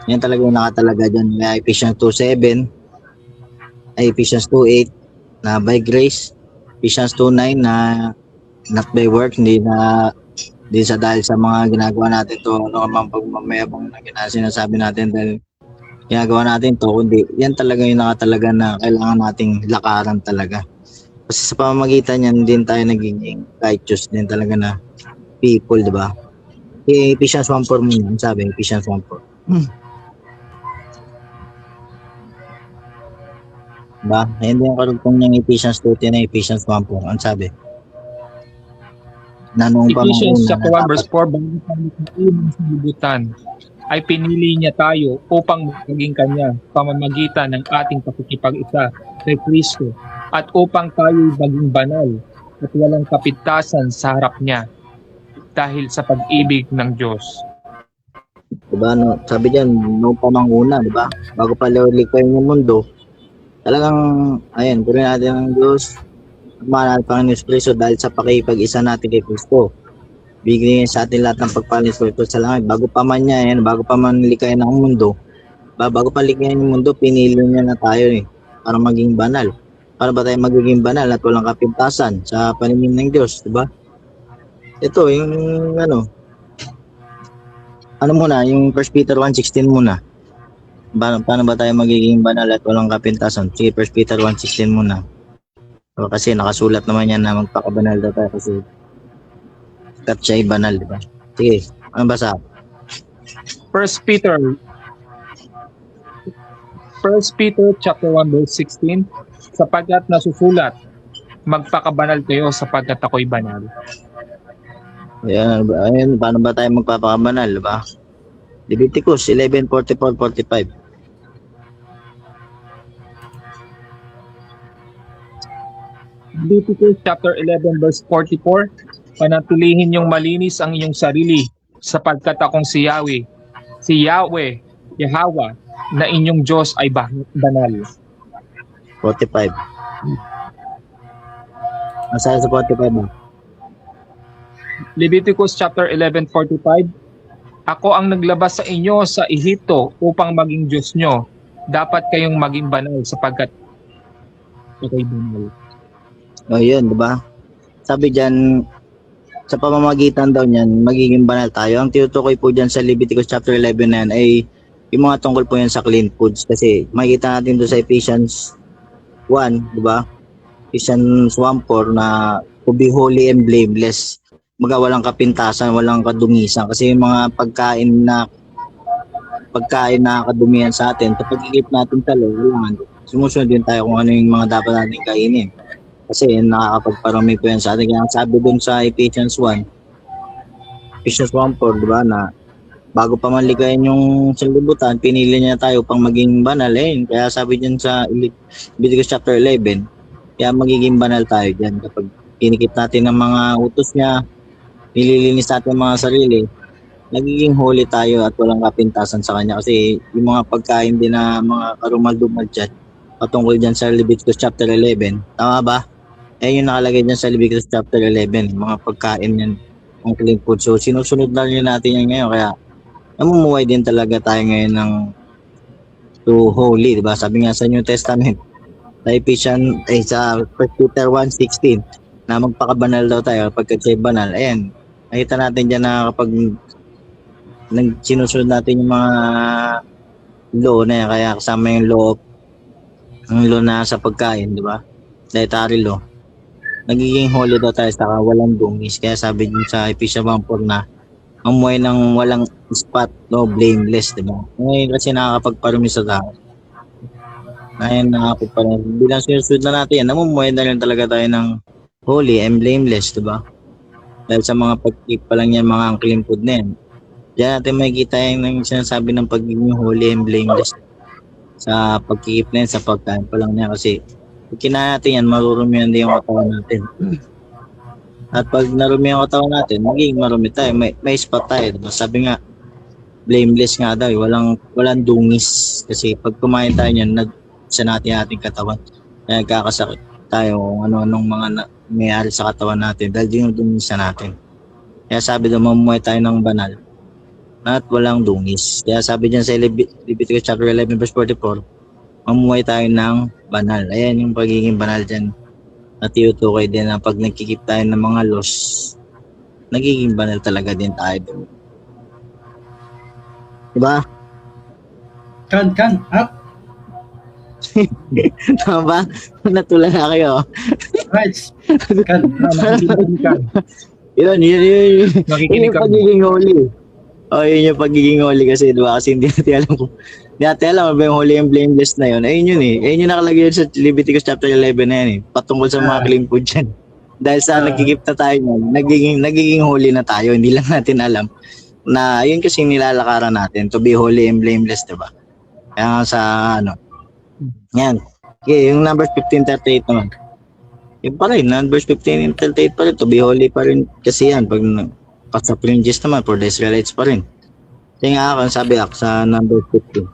Yan talaga yung nakatalaga dyan. May Ephesians 2:7, Ephesians 2:8 na by grace, Ephesians 2:9 na not by work, hindi sa dahil sa mga ginagawa natin to, ano kamang pagmamayabang na sinasabi natin dahil ginagawa natin to, kundi yan talaga yung nakatalaga na kailangan nating lakaran talaga. Kasi sa pamamagitan yan, din tayo naging righteous din talaga na people, di ba? Ephesians 1:4 muna, ang sabi, Ephesians 1:4. Diba? Ayun din yung karugtong niyang Ephesians 2:10 na Ephesians 1:4, ang sabi. Na noong Ephesians pamanguna chapter 1 verse 4, bago tayo sa unang sanlibutan, ay pinili niya tayo upang maging kanya pamamagitan ng ating pakikipag-isa kay Kristo at upang tayo maging banal at walang kapintasan sa harap niya dahil sa pag-ibig ng Diyos. Diba, no, sabi diyan noong pamanguna, diba? Bago pa likhain yung mundo, talagang, ayun, purihin natin ang Diyos, mahal ang Panginoon Kristo dahil sa pakikipag-isa natin kay Kristo. Bigyan niya sa atin lahat ng pagpapalit sa langit. Bago pa man niya, bago pa man likayin ang mundo, bago pa likayin yung mundo, pinili niya na tayo para maging banal. Para ba tayo magiging banal at walang kapintasan sa paningin ng Diyos, di ba? Ito, yung ano muna, yung 1 Peter 1:16 muna. Paano ba tayo magiging banal at walang kapintasan? Sige, 1 Peter 1:16 muna. So, kasi nakasulat naman yan na magpakabanal daw tayo kasi kat siya ay banal, di ba? Sige, ano basa? 1 Peter chapter 1 verse 16, sapagkat nasusulat, magpakabanal kayo sapagkat ako'y banal. Ayan, paano ba tayo magpapakabanal, di ba? Leviticus 11:44-45. Leviticus chapter 11 verse 44, panatilihin yung malinis ang iyong sarili sapagkat akong si Yahweh, Yahweh, na inyong Diyos ay banal. 45. Masaya sa 45 mo. Leviticus chapter 11:45, ako ang naglabas sa inyo sa Ehipto upang maging Diyos nyo. Dapat kayong maging banal sapagkat ako'y banal. O yun, di ba? Sabi dyan, sa pamamagitan daw niyan, magiging banal tayo. Ang tinutukoy po dyan sa Leviticus chapter 11 na yan ay yung mga tungkol po yan sa clean foods. Kasi makikita natin doon sa Ephesians 1, di ba? Ephesians 1:4 na to be holy and blameless. Mga walang kapintasan, walang kadungisan. Kasi yung mga pagkain na kadumihan sa atin, kapag ikip natin sa loob, sumusunod din tayo kung ano yung mga dapat natin kainin. Kasi nakakapagparami po yan sa atin. Kaya sabi dun sa Ephesians 1, Ephesians 1:4, di ba, na bago pa man ligayin yung sanlibutan, pinili niya tayo pang maging banal. Kaya sabi dyan sa Leviticus chapter 11, kaya magiging banal tayo dyan. Kapag kinikip natin ng mga utos niya, nililinis natin ang mga sarili, nagiging holy tayo at walang kapintasan sa kanya. Kasi yung mga pagkain din na mga karumal-dumal dyan, patungkol dyan sa Leviticus chapter 11, tama ba? Yung nakalagay dyan sa Leviticus chapter 11, mga pagkain yan, ang clean food. So, sinusunod na rin natin yan ngayon. Kaya, namumuhay din talaga tayo ngayon ng to holy, di ba? Sabi nga sa New Testament, sa 1 Peter 1:16, na magpakabanal daw tayo pagkat siya'y banal. Ayan, nakita natin dyan na kapag sinusunod natin yung mga law na yan, kaya kasama yung law na sa pagkain, di ba? Dietary law. Nagiging holy daw tayo sa walang dungis. Kaya sabi din sa Ephesians 1:4 na amoy ng walang spot, no, blameless, di ba? Ngayon kasi nakakapagparumi sa tao. Ngayon nakakapagparumi. Bilang sinusunod na natin yan, namumuhay na rin talaga tayo ng holy and blameless, di ba? Dahil sa mga pag-keep pa lang yan, mga clean food na yan. Diyan natin makikita yung sinasabi ng pagiging holy and blameless sa pag-keep na yan, sa pagkain pa lang niya. Kasi pag kinain natin yan, marurumihan din yung katawan natin. At pag narumi yung katawan natin, magiging marumi tayo. May spot tayo. Diba? Sabi nga, blameless nga daw, walang dungis. Kasi pag kumain tayo niyan, sa natin ating katawan. Kaya nagkakasakit tayo kung ano-anong mga mayroon sa katawan natin dahil dinudungis na natin. Kaya sabi daw, mamuhay tayo ng banal at walang dungis. Kaya sabi diyan sa Leviticus chapter 11 verse 44, mamuhay tayo ng banal. Ayan yung pagiging banal dyan. At tinutukoy din na pag nagkikip tayo ng mga laws, nagiging banal talaga din tayo. Diba? Kan, up. Tama ba? Natulan na kayo. Right. Kan. Nakikinig ka. Yun. Yun Nakikinig yung ka. pagiging holy. Yun yung pagiging holy kasi diba? Kasi hindi natin alam ba yung holy and blameless na yun. Ayun yun eh. Ayun yung nakalagay yun sa Leviticus chapter 11 na yan eh. Patungkol sa mga clean food dyan. Dahil sa nagkikip na tayo nagiging holy na tayo. Hindi lang natin alam na yun kasi nilalakaran natin to be holy and blameless, diba? Kaya nga sa yan. Okay, yung numbers 15:38 naman. Yung pa rin, numbers 15:38 pa rin, to be holy pa rin kasi yan. Pag sa fringes naman, for the Israelites pa rin. Kaya nga ako, sabi ako sa number 15.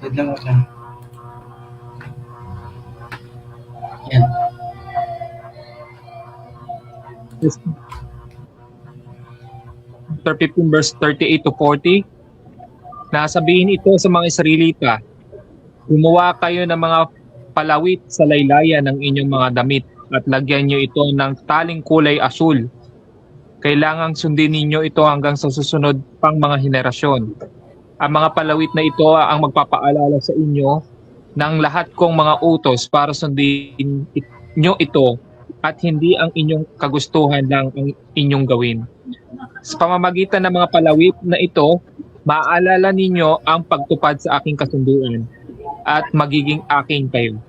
Wait lang. Yan. Chapter 15 verse 38 to 40. Nasabihin ito sa mga Israelita, gumawa kayo ng mga palawit sa laylayan ng inyong mga damit at lagyan nyo ito ng taling kulay asul. Kailangang sundin ninyo ito hanggang sa susunod pang mga henerasyon. Ang mga palawit na ito ang magpapaalala sa inyo ng lahat kong mga utos para sundin nyo ito at hindi ang inyong kagustuhan lang ang inyong gawin. Sa pamamagitan ng mga palawit na ito, maaalala ninyo ang pagtupad sa aking kasunduan at magiging aking kayo.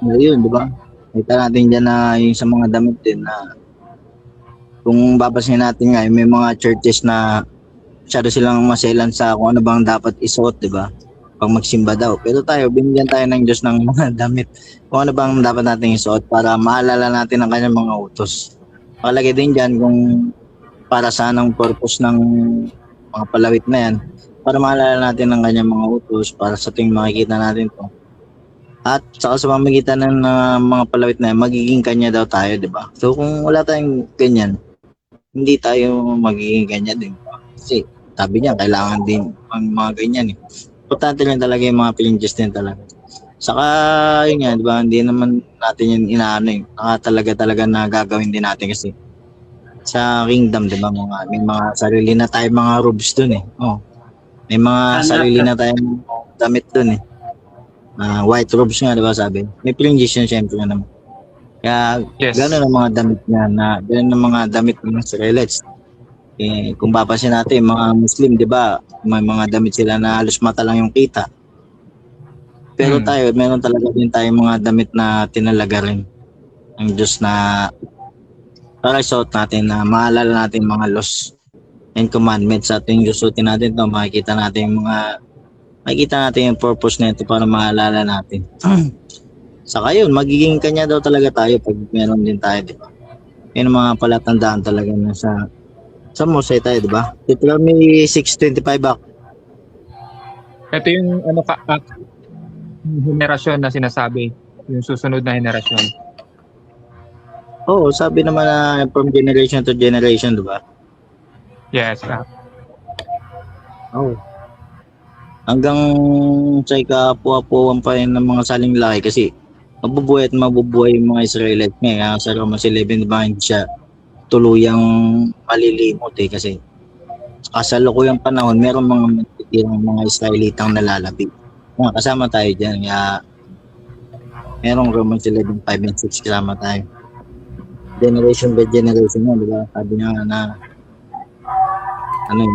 Ayun, di ba? Kita natin dyan na yung sa mga damit din na kung babasin natin nga, may mga churches na masyado silang maselan sa kung ano bang dapat isuot, di ba? Pag magsimba daw. Pero tayo, binigyan tayo ng Diyos ng mga damit. Kung ano bang dapat natin isuot para maalala natin ang kanyang mga utos. Makalagay din dyan kung para saan ang purpose ng mga palawit na yan. Para maalala natin ang kanyang mga utos para sa tuwing makikita natin to. At saka sa pamamagitan ng mga palawit na yan, magiging kanya daw tayo, di ba? So kung wala tayong ganyan, hindi tayo magiging ganyan din. Kasi sabi niya, kailangan din ang mga ganyan eh. Importante lang talaga yung mga pinches din talaga. Saka yun nga, di ba, hindi naman natin yun inaano eh. Talaga na gagawin din natin kasi sa kingdom, di ba, may mga sarili na tayo mga robes dun eh. May mga sarili na tayong damit dun eh. White robes nga, di ba sabi? May pinches yun syempre naman. Kaya Yes. gano'n ang mga damit niya gano'n ang mga damit ng Israelites. Kung papansin natin, mga Muslim, di ba, may mga damit sila na halos mata lang yung kita. Pero tayo, meron talaga din tayong mga damit na tinalaga rin ng Diyos na para isuot natin na maalala natin mga laws and commandments sa ating susutin natin to, makikita natin yung purpose nito para maalala natin. Saka yun, magiging kanya daw talaga tayo pag meron din tayo, di ba? Yun ang mga palatandaan talaga na sa Mosai tayo, di ba? Deuteronomy 6:25 ako. Ito yung henerasyon na sinasabi, yung susunod na henerasyon. Oo, sabi naman na from generation to generation, di ba? Yes. Oo. Hanggang sa ikapuha-puhan pa yun ng mga saling laki kasi mabubuhay at mabubuhay yung mga Israelites ngayon. Sa Romans 11, di ba, hindi siya tuluyang malilimot eh kasi kasalukuyang panahon meron mga matitirang mga Israelitang nalalapit. Kasama tayo dyan. Kaya merong Romans 11, 5 and 6 kasama tayo. Generation by generation mo, di ba? Sabi niya na yun,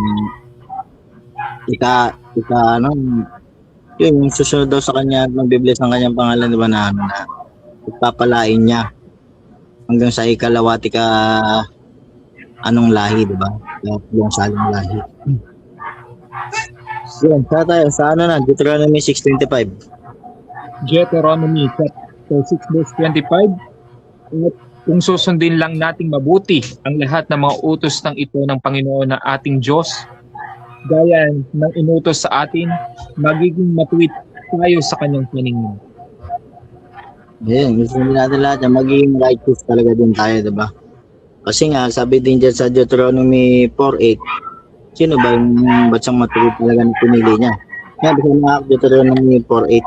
yung susunod daw sa kanya at magbibless ang kanyang pangalan, di ba, na ipapalain niya hanggang sa ikalawati ka anong lahi, di ba? Yung saling lahi. Yan, sa Deuteronomy 6:25. Deuteronomy chapter 6 verse 25. At kung susundin lang nating mabuti ang lahat ng mga utos ng ito ng Panginoon na ating Diyos gaya ng inutos sa atin, magiging matuwid tayo sa kanyang paningin. Ayun, gusto natin lahat yan, magiging righteous talaga din tayo, diba? Kasi nga, sabi din dyan sa Deuteronomy 4:8, sino ba yung bansang matuwid talaga na pinili niya? Kaya bisa mga Deuteronomy 4:8.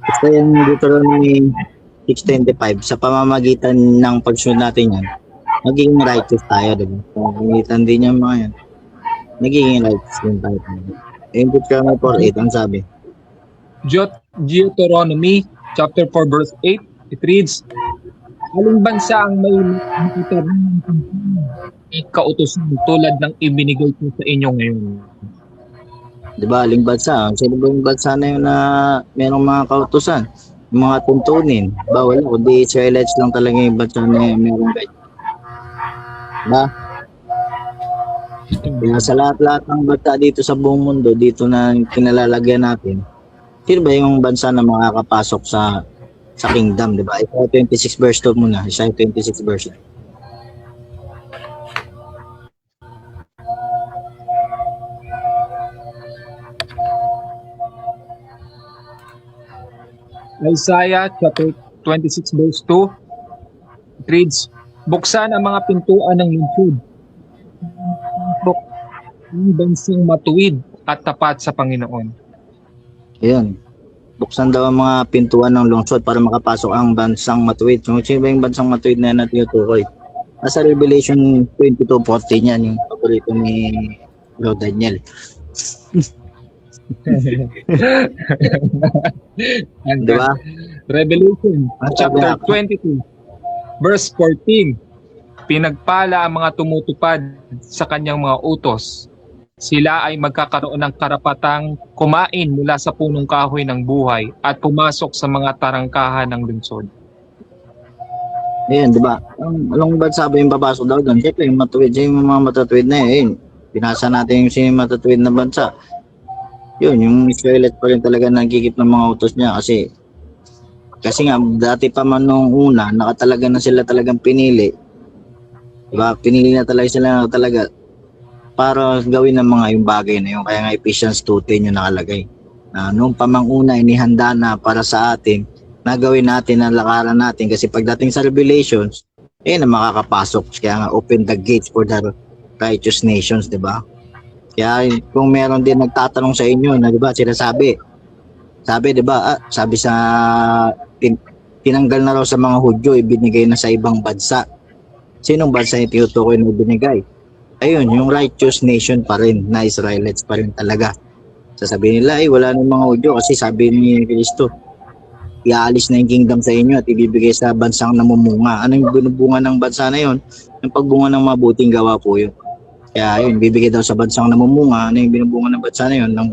Basta yung Deuteronomy 6:25, sa pamamagitan ng pagsunod natin yan, magiging righteous tayo, diba? Sa pamamagitan din yung mga yan, nagiging righteous din tayo. Yung Deuteronomy 4:8, ang sabi. Deuteronomy chapter 4 verse 8, it reads, aling bansa ang may makita at kautosan tulad ng ibinigay ko sa inyo ngayon? Diba, aling bansa? Sino ba yung bansa na yun na merong mga kautosan? Yung mga tuntunin? Diba, wala. Kundi Israelites lang talaga yung bansa na merong guide. Diba? Kaya sa lahat-lahat ng bansa dito sa buong mundo, dito na kinalalagyan natin, sino ba yung bansa na makakapasok sa kingdom, di ba? Isaiah 26 verse 2 muna. Isaiah 26 verse 2. Isaiah chapter 26 verse 2, it reads, buksan ang mga pintuan ng lungsod, ang bansang matuwid at tapat sa Panginoon. Ayun. Buksan daw ang mga pintuan ng lungsod para makapasok ang bansang matuwid. So, sino ba yung bansang matuwid na yan na tinutukoy? Nasa Revelation 22:14 yan, yung paborito ni Bro Daniel. Diba? Revelation chapter 22 verse 14, pinagpala ang mga tumutupad sa kanyang mga utos. Sila ay magkakaroon ng karapatang kumain mula sa punong kahoy ng buhay at pumasok sa mga tarangkahan ng lungsod. Ayun, di ba? Anong bansa ba yung babasok daw doon? Siyempre, yung matuwid, yung mga matatuwid na yun. Pinasa natin yung sino yung matatuwid na bansa. Yun, yung Israelite pa rin talaga nagkikip ng mga utos niya kasi nga, dati pa man nung una, nakatalaga na sila talagang pinili. Diba? Pinili na talaga para gawin ng mga yung bagay na yun. Kaya nga Ephesians 2:10 yung nakalagay. Na nung pamanguna, inihanda na para sa atin, na gawin natin, na lakaran natin. Kasi pagdating sa Revelations, na makakapasok. Kaya nga, open the gates for the righteous nations, diba? Kaya kung meron din nagtatanong sa inyo, na diba, sinasabi, diba, sabi sa, tinanggal na raw sa mga Hudyo, ibinigay na sa ibang bansa. Sinong bansa yung tinutukoy na ibinigay? Ayun, yung righteous nation pa rin, na Israelites pa rin talaga. Sasabihin nila, wala nang mga Hudyo kasi sabi ni Kristo, iaalis na yung kingdom sa inyo at ibibigay sa bansang namumunga. Ano yung binubunga ng bansa na yun? Yung pagbunga ng mabuting gawa po yun. Kaya yun, bibigay daw sa bansang namumunga. Ano yung binubunga ng bansa na yun? Ng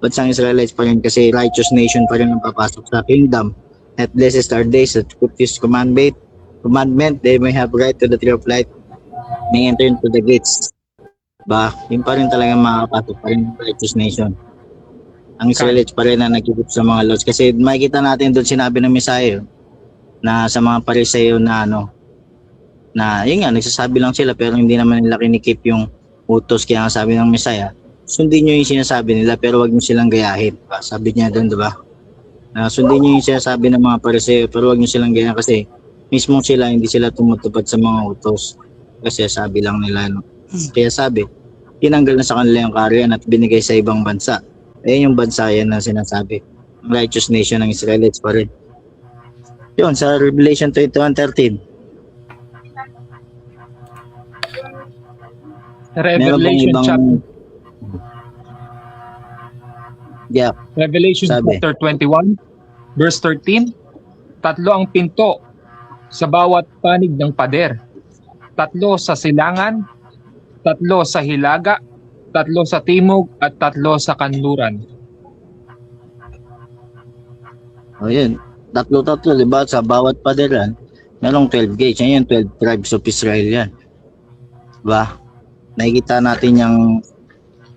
bansang Israelites pa rin kasi righteous nation pa rin ang papasok sa kingdom. At blessed are they that put this commandment, they may have right to the tree of life, may enter into the gates. Ba, yun pa rin talaga makakapasok pa rin ng righteous nation. Ang Israelites pa rin na nagkikip sa mga laws. Kasi makikita natin doon sinabi ng Messiah na sa mga Pariseo na na yun nga, nagsasabi lang sila pero hindi naman nila kinikip yung utos. Kaya nga sabi ng Messiah, sundin nyo yung sinasabi nila pero wag nyo silang gayahin. Sabi niya doon, diba? Sundin nyo yung sinasabi ng mga Pariseo pero wag nyo silang gayahin kasi mismo sila, hindi sila tumutupad sa mga utos. Kasi sabi lang nila, Kaya sabi, tinanggal na sa kanila yung kaharian at binigay sa ibang bansa. Yung bansa yan na sinasabi. Ang righteous nation ng Israelites pa rin. Yun, sa Revelation 21:13. Revelation chapter Yeah. Revelation Sabi. chapter 21 verse 13, tatlo ang pinto sa bawat panig ng pader. Tatlo sa silangan, tatlo sa hilaga, tatlo sa timog, at tatlo sa kanluran. O yun, tatlo, diba? Sa bawat paderan, merong 12 gates. Yan yung 12 tribes of Israel yan. Diba? Nakikita natin yung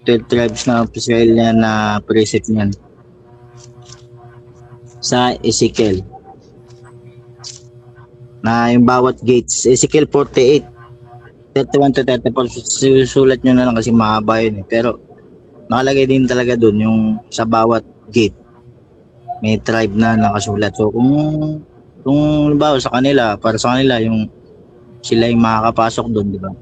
12 tribes na of Israel yan na preset niyan. Sa Ezekiel. na yung bawat gates, Ezekiel 48, 31 to 34, susulat nyo na lang kasi mahaba yun eh. Pero nakalagay din talaga dun yung sa bawat gate, may tribe na nakasulat. So kung halimbawa sa kanila, para sa kanila, yung sila yung makakapasok dun, di ba?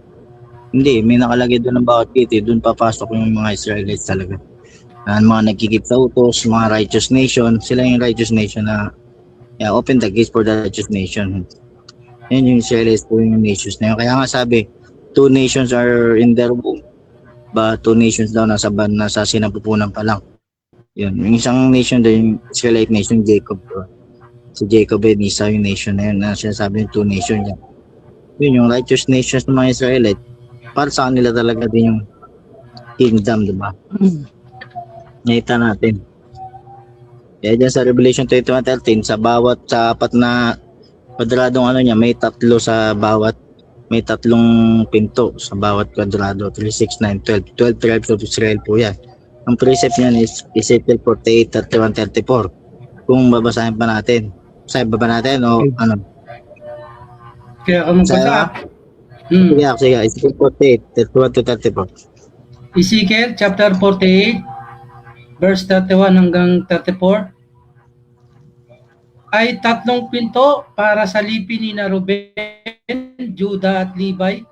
Hindi, may nakalagay dun ng bawat gate eh. Dun papasok yung mga Israelites talaga. Mga nagkikip sa utos, mga righteous nation, sila yung righteous nation na open the gates for the righteous nation. Yan yung Israelites po yung nations na yun. Kaya nga sabi, 2 nations are in their womb. Ba 2 nations daw nasa sinapupunan pa lang. Yun, yung isang nation doon, yung Israelite nation, Jacob. Si Jacob and Esau yung nation na yun, na sinasabi yung 2 nations yan. Yun, yung righteous nations ng mga Israelite, para sa kanila talaga din yung kingdom, diba? Nakita natin. Kaya dyan sa Revelation 21:13, sa apat na kwadradong may 3 sa bawat, may 3 pinto sa bawat kwadrado, 3, 6, 9, 12. 12 tribes of Israel po yan. Ang precept niyan is Ezekiel 48, 31, 34. Kung babasahin pa natin. Basahin pa natin o ano? Kaya kung Saya? Sige, Ezekiel 48, 31 to 34. Ezekiel chapter 48, verse 31 hanggang 34, ay 3 pinto para sa lipi ni na Ruben, Judah at Levi.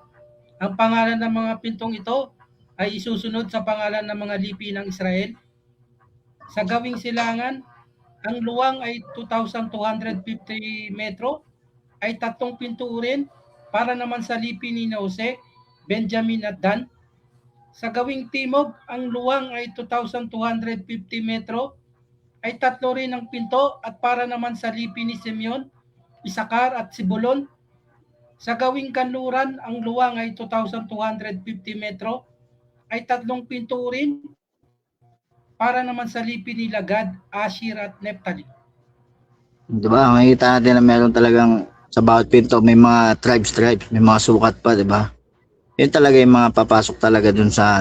Ang pangalan ng mga pintong ito ay isusunod sa pangalan ng mga lipi ng Israel. Sa gawing silangan, ang luwang ay 2,250 metro, ay 3 pinto rin para naman sa lipi ni Jose, Benjamin at Dan. Sa gawing timog, ang luwang ay 2,250 metro, ay 3 rin ang pinto at para naman sa lipi ni Simeon, Isakar at Sibulon. Sa gawing kanluran, ang luwang ay 2,250 metro, ay 3 pinto rin para naman sa lipi ni Gad, Asher at Naphtali. Diba, makikita natin na meron talagang sa bawat pinto may mga tribes, may mga sukat pa, diba? Yun talaga yung mga papasok talaga dun sa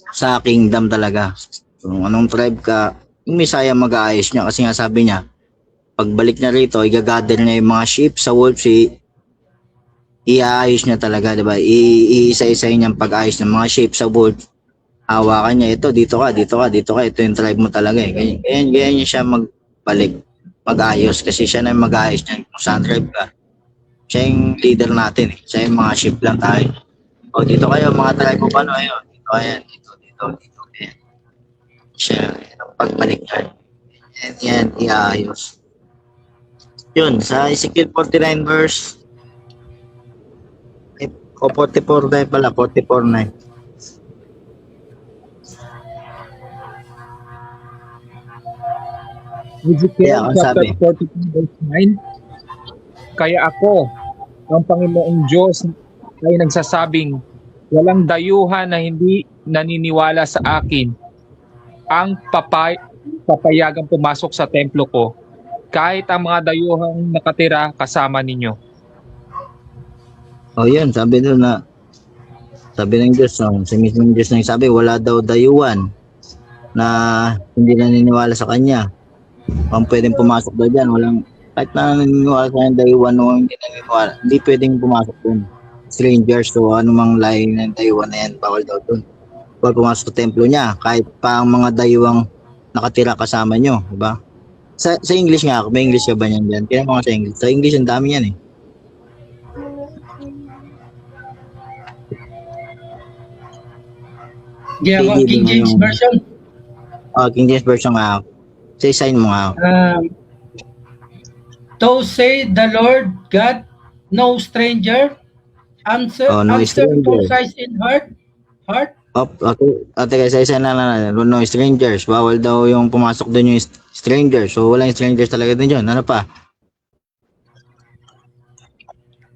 sa kingdom talaga. Kung anong tribe ka, yung Messiah mag-aayos niya kasi nga sabi niya, pagbalik niya rito, i-gather niya yung mga sheep sa wolves, iaayos niya talaga, diba? Iisa-isahin niyang pag-ayos ng mga sheep sa wolves. Hawakan niya, ito, dito ka, ito yung tribe mo talaga eh. Ganyan niya siya magbalik, mag-ayos kasi siya na yung mag-ayos niya kung saan tribe ka. Siya yung leader natin eh. Siya yung mga sheep lang tayo. O dito kayo, mga tribe mo paano ayun? Dito ayan, dito. Ayan. Siya yung pagbalik niya. Yan, iaayos. Yun, sa Ezekiel 49 verse 44 pala, 44:9. Ezekiel ang chapter sabi. 42 verse 9. Kaya ako, ang Panginoong Diyos, ay nagsasabing, walang dayuhan na hindi naniniwala sa akin ang papayagang pumasok sa templo ko, kahit ang mga dayuhang nakatira kasama ninyo. O yun, sabi doon na, sabi ng Diyos, sa mismong Diyos na sabi, wala daw dayuhan na hindi naniniwala sa Kanya. Kung pwedeng pumasok daw dyan, walang, kahit na naniniwala sa Kanya dayuhan o hindi naniniwala, hindi pwedeng pumasok doon. Strangers o anumang lahi ng dayuhan na yan, bawal daw doon. Bawal pumasok sa templo niya, kahit pa ang mga dayuhang nakatira kasama nyo, diba? Sa English nga, may English ka ba niyan dyan? Kaya mga sa English. Sa English, ang dami yan eh. Yeah, King James Version. King James Version nga. Say mo nga. Thus say the Lord God, no stranger, answer circumcised in heart. Okay, isa na no strangers. Bawal daw yung pumasok doon yung strangers. So, walang strangers talaga din yun. Ano pa?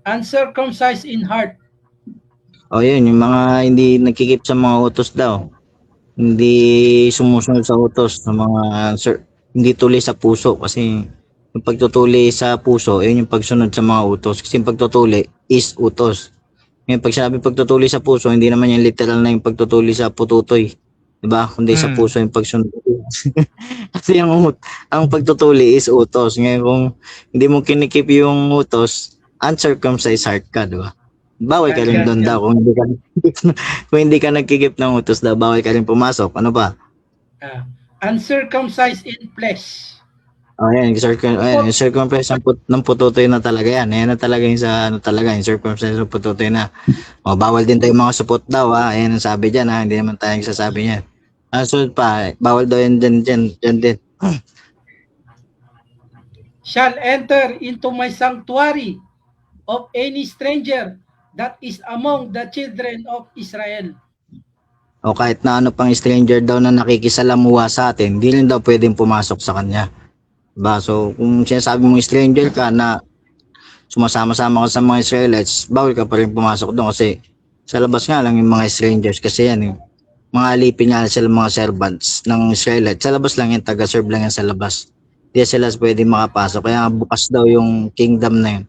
Uncircumcised in heart. Yun, yung mga hindi nagkikip sa mga utos daw. Hindi sumusunod sa utos ng mga hindi tuli sa puso kasi yung pagtutuli sa puso, yun yung pagsunod sa mga utos. Kasi yung pagtutuli is utos. Yung pag sinabi pagtutuli sa puso, hindi naman yung literal na yung pagtutuli sa pututoy. Diba? Kundi sa Mm. puso yung pagsunod. Kasi ang pagtutuli is utos. Ngayon kung hindi mo kinikip yung utos, uncircumcised heart ka, diba? Bawal ka rin doon daw kung hindi ka nagkikip ng utos daw, bawal ka rin pumasok. Ano pa? Uncircumcised in flesh. Oh, yan, circumcised ng pututoy na talaga yan. Yan na talaga yung sa ano talaga, yung circumcised ng pututoy na. O, bawal din tayo mga supot daw, ha. Ayan ang sabi diyan, ha. Hindi naman tayo nagsasabi niyan. Sunod pa, bawal daw yan dyan din. Shall enter into my sanctuary of any stranger that is among the children of Israel. O kahit na ano pang stranger daw na nakikisalamuha sa atin, hindi rin daw pwedeng pumasok sa kanya. Diba? So, kung sinasabi mong stranger ka na sumasama-sama ka sa mga Israelites, bawal ka pa rin pumasok doon kasi sa labas nga lang yung mga strangers kasi yan yung mga alipin nga sila mga servants ng Israelites. Sa labas lang yan, taga-serve lang yan sa labas. Hindi sila pwede makapasok. Kaya bukas daw yung kingdom na yun.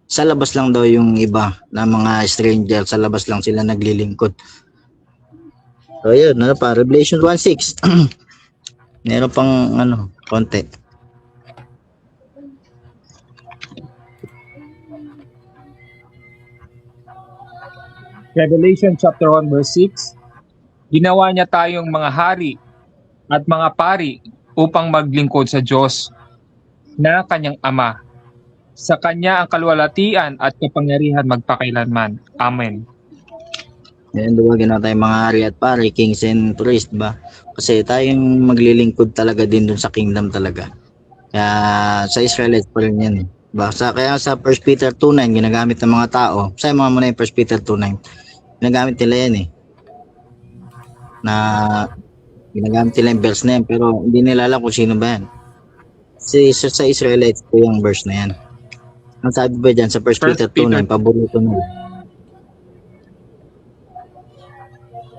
Sa labas lang daw yung iba na mga stranger. Sa labas lang sila naglilingkod. So yun, ano pa? Revelation 1:6. Meron pang konti. Revelation chapter 1 verse 6. Ginawa niya tayong mga hari at mga pari upang maglingkod sa Diyos na kanyang Ama. Sa kanya ang kaluwalhatian at kapangyarihan magpakailanman. Amen. Yan, diba, ginawa tayong mga hari at pari, kings and priests, ba? Kasi tayong maglilingkod talaga din dun sa kingdom talaga. Kaya sa Israelites pa rin yan. Kaya sa 1 Peter 2:9, ginagamit ng mga tao. Sa'yo mga muna yung 1 Peter 2:9. Ginagamit nila yan na ginagamit nila yung verse na yan, pero hindi nila alam kung sino ba yan. Sa Israelites po yung verse na yan. Ang sabi ba dyan sa 1 Peter 2:9, paborito na.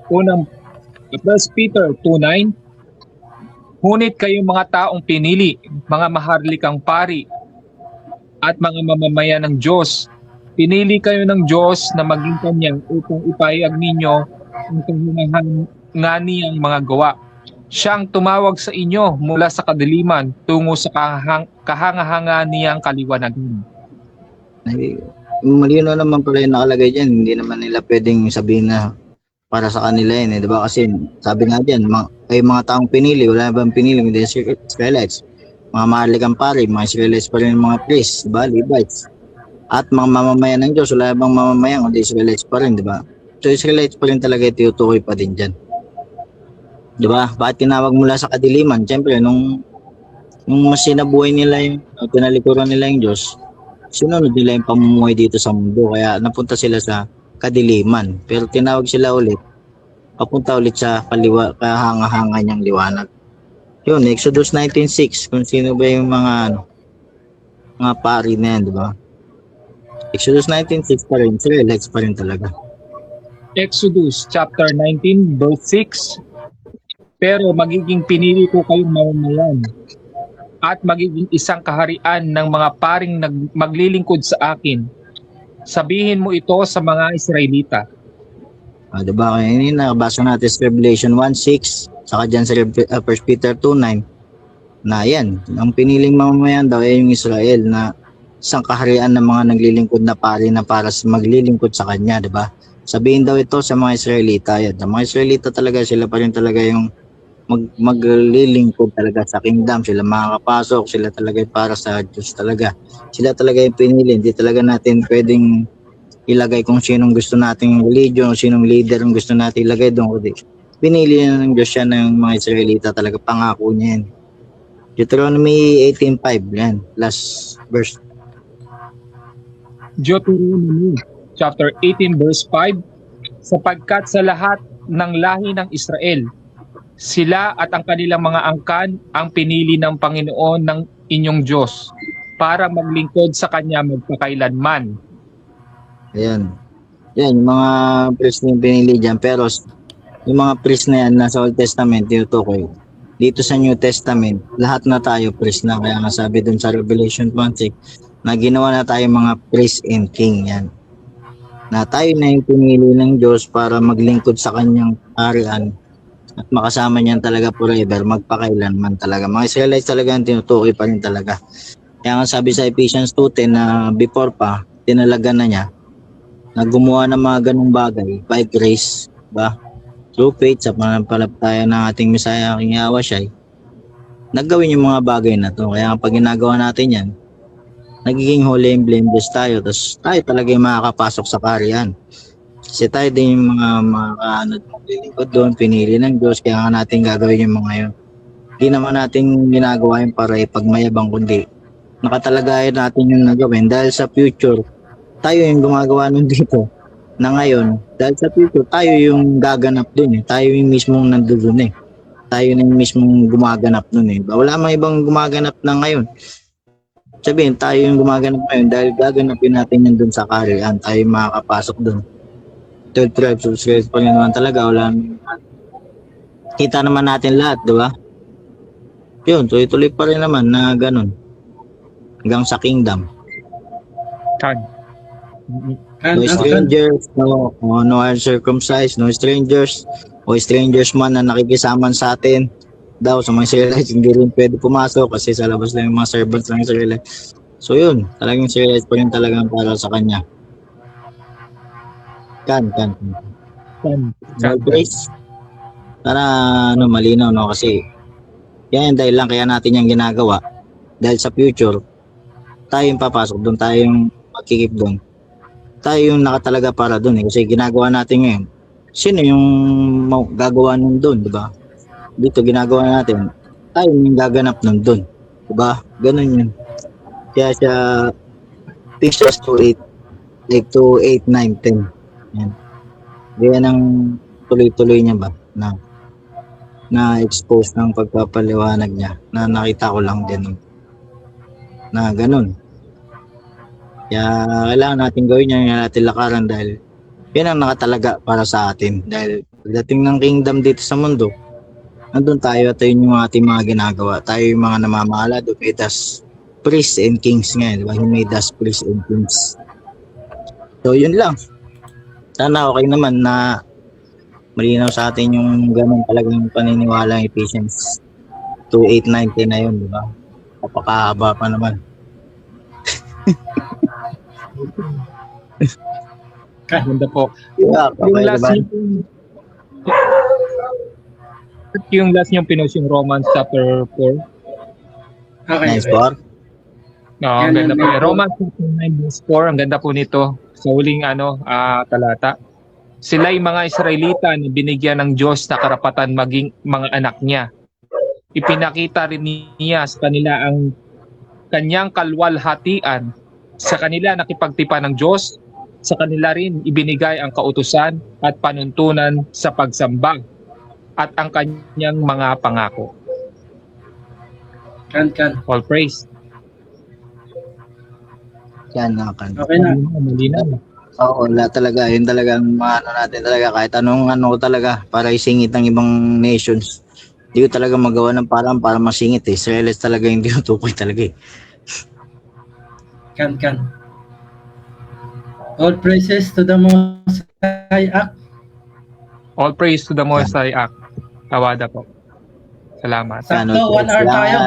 Unang 1 Peter 2:9. Ngunit kayo mga taong pinili, mga maharlikang pari, at mga mamamayan ng Diyos. Pinili kayo ng Diyos na maging kanyang upang ipahayag ninyo ang kahangahanganiyang mga gawa. Siyang tumawag sa inyo mula sa kadiliman tungo sa kahangahanganiyang kaliwanagan. Malino naman pala yung nakalagay dyan. Hindi naman nila pwedeng sabihin na para sa kanila yun. Diba? Kasi sabi nga dyan, ay mga taong pinili, wala bang pinili, hindi Israelites. Mga mahalikang pari, mga Israelites pa rin mga priests, diba? Levites. At mga mamamayan ng Diyos, wala bang mamamayan, kundi Israelites pa rin, diba? So Israelites pa rin talaga tinutukoy pa din dyan. Diba? Bakit tinawag mula sa kadiliman? Siyempre, nung mas sinabuhay nila yung, tinalikuran nila yung Diyos, sinunod nila yung pamumuhay dito sa mundo. Kaya napunta sila sa kadiliman. Pero tinawag sila ulit, papunta ulit sa kahanga-hanga niyang liwanag. Yun, Exodus 19:6, kung sino ba yung mga pari na yan, di ba? Exodus 19:6 pa rin, Israelites pa rin talaga. Exodus chapter 19 verse 6. Pero magiging pinili ko kayong mamamayan at magiging isang kaharian ng mga paring maglilingkod sa akin. Sabihin mo ito sa mga Israelita. Diba? Kaya yun, nakabasa natin sa Revelation 1:6, saka dyan sa 1 Peter 2:9, na yan, ang piniling mamamayan daw ay yung Israel na isang kaharian ng mga naglilingkod na pari na para maglilingkod sa kanya, diba? Sabihin daw ito sa mga Israelita. Yan. Ang mga Israelita talaga, sila pa rin talaga yung maglilingkod talaga sa kingdom. Sila makakapasok, sila talaga yung para sa Diyos talaga. Sila talaga yung pinili. Hindi talaga natin pwedeng ilagay kung sinong gusto nating religion, sinong leader ang gusto natin ilagay doon. Pinili na ng Diyos siya ng mga Israelita talaga. Pangako niya yan. Deuteronomy 18:5. Yan. Last verse. Deuteronomy chapter 18 verse 5. Sapagkat sa lahat ng lahi ng Israel, sila at ang kanilang mga angkan ang pinili ng Panginoon ng inyong Diyos para maglingkod sa Kanya magpakailanman. Ayan. Yan, yung mga priest na yung pinili dyan. Pero yung mga priest na yan nasa Old Testament, tinutukoy. Dito sa New Testament, lahat na tayo priest na. Kaya nga sabi dun sa Revelation 1:6, na ginawa na tayo mga priest and king. Yan. Na tayo na yung pinili ng Diyos para maglingkod sa kanyang harian at makasama niyan talaga forever, magpakailanman talaga. Mga Israelites talaga ang tinutukoy pa rin talaga. Kaya nga sabi sa Ephesians 2:10 na before pa, tinalaga na niya na gumawa ng mga ganung bagay by grace, ba? Through faith sa pananampalataya ng ating Messiah, King Yahushua, naggawin yung mga bagay na to. Kaya pag ginagawa natin yan, nagiging holy and blameless tayo. Tapos tayo talaga yung makakapasok sa kaharian. Kasi tayo din yung mga maglilingkod doon, pinili ng Diyos, kaya nga natin gagawin yung mga yun. Hindi naman natin ginagawa yung para ipagmayabang, kundi nakatalagayan natin yung nagawin dahil sa future, tayo yung gumagawa nun dito na ngayon. Dahil sa future, tayo yung gaganap dun eh. Tayo yung mismong nandun eh. Tayo na yung mismong gumaganap nun eh. Wala mang ibang gumaganap na ngayon. Sabihin, tayo yung gumaganap ngayon dahil gaganapin natin yun dun sa kaharian. Tayo yung makakapasok dun. 12 tribes, subscribers pa rin naman talaga. Wala kita naman natin lahat, di ba? Yun, tuloy-tuloy pa rin naman na ganun. Hanggang sa kingdom. Kan. No strangers, no uncircumcised, no strangers, o strangers man na nakikisaman sa atin. Daw, sa mga Israelites, hindi rin pwede pumasok kasi sa labas lang yung mga servants ng Israelites. So yun, talagang Israelites pa rin talagang para sa kanya. Kan. God bless. Para malinaw, no? Kasi yan dahil lang kaya natin yung ginagawa. Dahil sa future, tayo yung papasok doon, tayo yung makikip doon. Tayo yung nakatalaga para doon eh. Kasi ginagawa natin ngayon. Sino yung gagawa nun doon, di ba? Dito ginagawa natin, tayo yung gaganap nun doon. Di ba? Ganun yun. Kaya siya, Ephesians 2:8, like 2:8, 9, 10. Yan. Kaya nang tuloy-tuloy niya ba na expose ng pagpapaliwanag niya na nakita ko lang din na ganun. Kaya kailangan natin gawin yan, natin lakaran dahil yan ang nakatalaga para sa atin. Dahil pagdating ng kingdom dito sa mundo, nandun tayo at yun yung ating mga ginagawa. Tayo yung mga namamahala, who made us priests and kings nga, di ba? He made us priests and kings. So yun lang. Sana okay naman na malinaw sa atin yung ganun talagang paniniwala ng Ephesians 2:8, 9, 10 na yun, di ba? Kapakahaba pa naman. Ganda po. Yeah, Yung okay, last diba? yung last yung pinost yung Romans chapter 4. Okay. Nice bar. No, ang Yan, ganda yan, po. yan. Romans 9 verse 4, ang ganda po nito. Sa huling talata. Sila'y mga Israelita na binigyan ng Diyos na karapatan maging mga anak niya. Ipinakita rin niya sa kanila ang kanyang kalwalhatian. Sa kanila nakipagtipan ng Diyos, sa kanila rin ibinigay ang kautusan at panuntunan sa pagsamba at ang kanyang mga pangako. Kan. All praise. Yan, nakan. Okay na. Malinaw. Oo, wala talaga. Yun talagang natin talaga. Kahit anong talaga para isingit ng ibang nations. Hindi ko talaga magawa ng parang para masingit eh. Israelis talaga yung tinutukoy talaga eh. Kan. All praises to the Most High. All praise to the Most High Act. Tawada po. Salamat. Sakto, 1 hour tayo.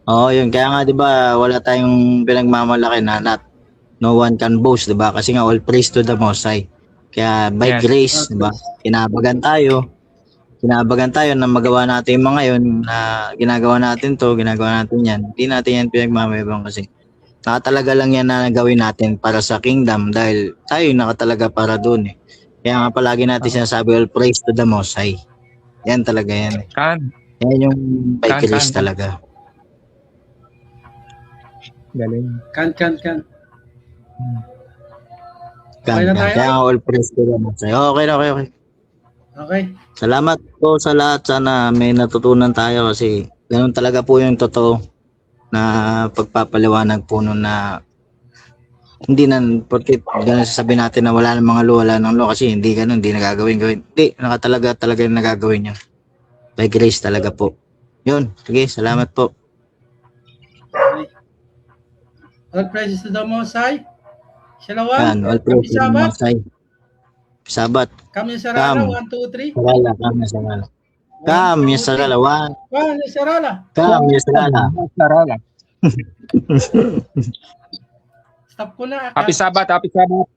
Oo, yun. Kaya nga, di ba, wala tayong pinagmamalaki na no one can boast, di ba? Kasi nga, all praise to the Most High. Kaya, by Yes. grace, di ba? Kinabagan tayo na magawa natin yung mga yun, na ginagawa natin to, ginagawa natin yan. Hindi natin yan pinagmamayabang kasi nakatalaga lang yan na gawin natin para sa kingdom dahil tayo yung nakatalaga para doon eh. Kaya nga palagi natin sinasabi, all praise to the Most High. Yan talaga yan eh. Kan. Yan yung by Kan. grace talaga. Galing. Kan. Kan. Okay na tayo? Kaya nga all praise to the Most High. Okay. Okay. Salamat po sa lahat. Sana may natutunan tayo kasi ganun talaga po yung totoo na pagpapaliwanag po nun na hindi na, porque ganun sasabihin natin na wala ng mga wala ng kasi hindi ganun, hindi nagagawin. Hindi, nakatalaga talaga yung nagagawin yun. By grace talaga po. Yun, sige, salamat po. Okay. All praises to the Most High. Yan, Shalom. all praise to the Happy Sabbath. Most High. Sabat. Kam yung sarala. Kam. 1, 2, 3. Sarala. Kam yung sarala. Kam yung sarala. One. Kam yung sarala. Kam yung sarala. Sarala. Stop ko na. Happy Sabat, happy Sabat.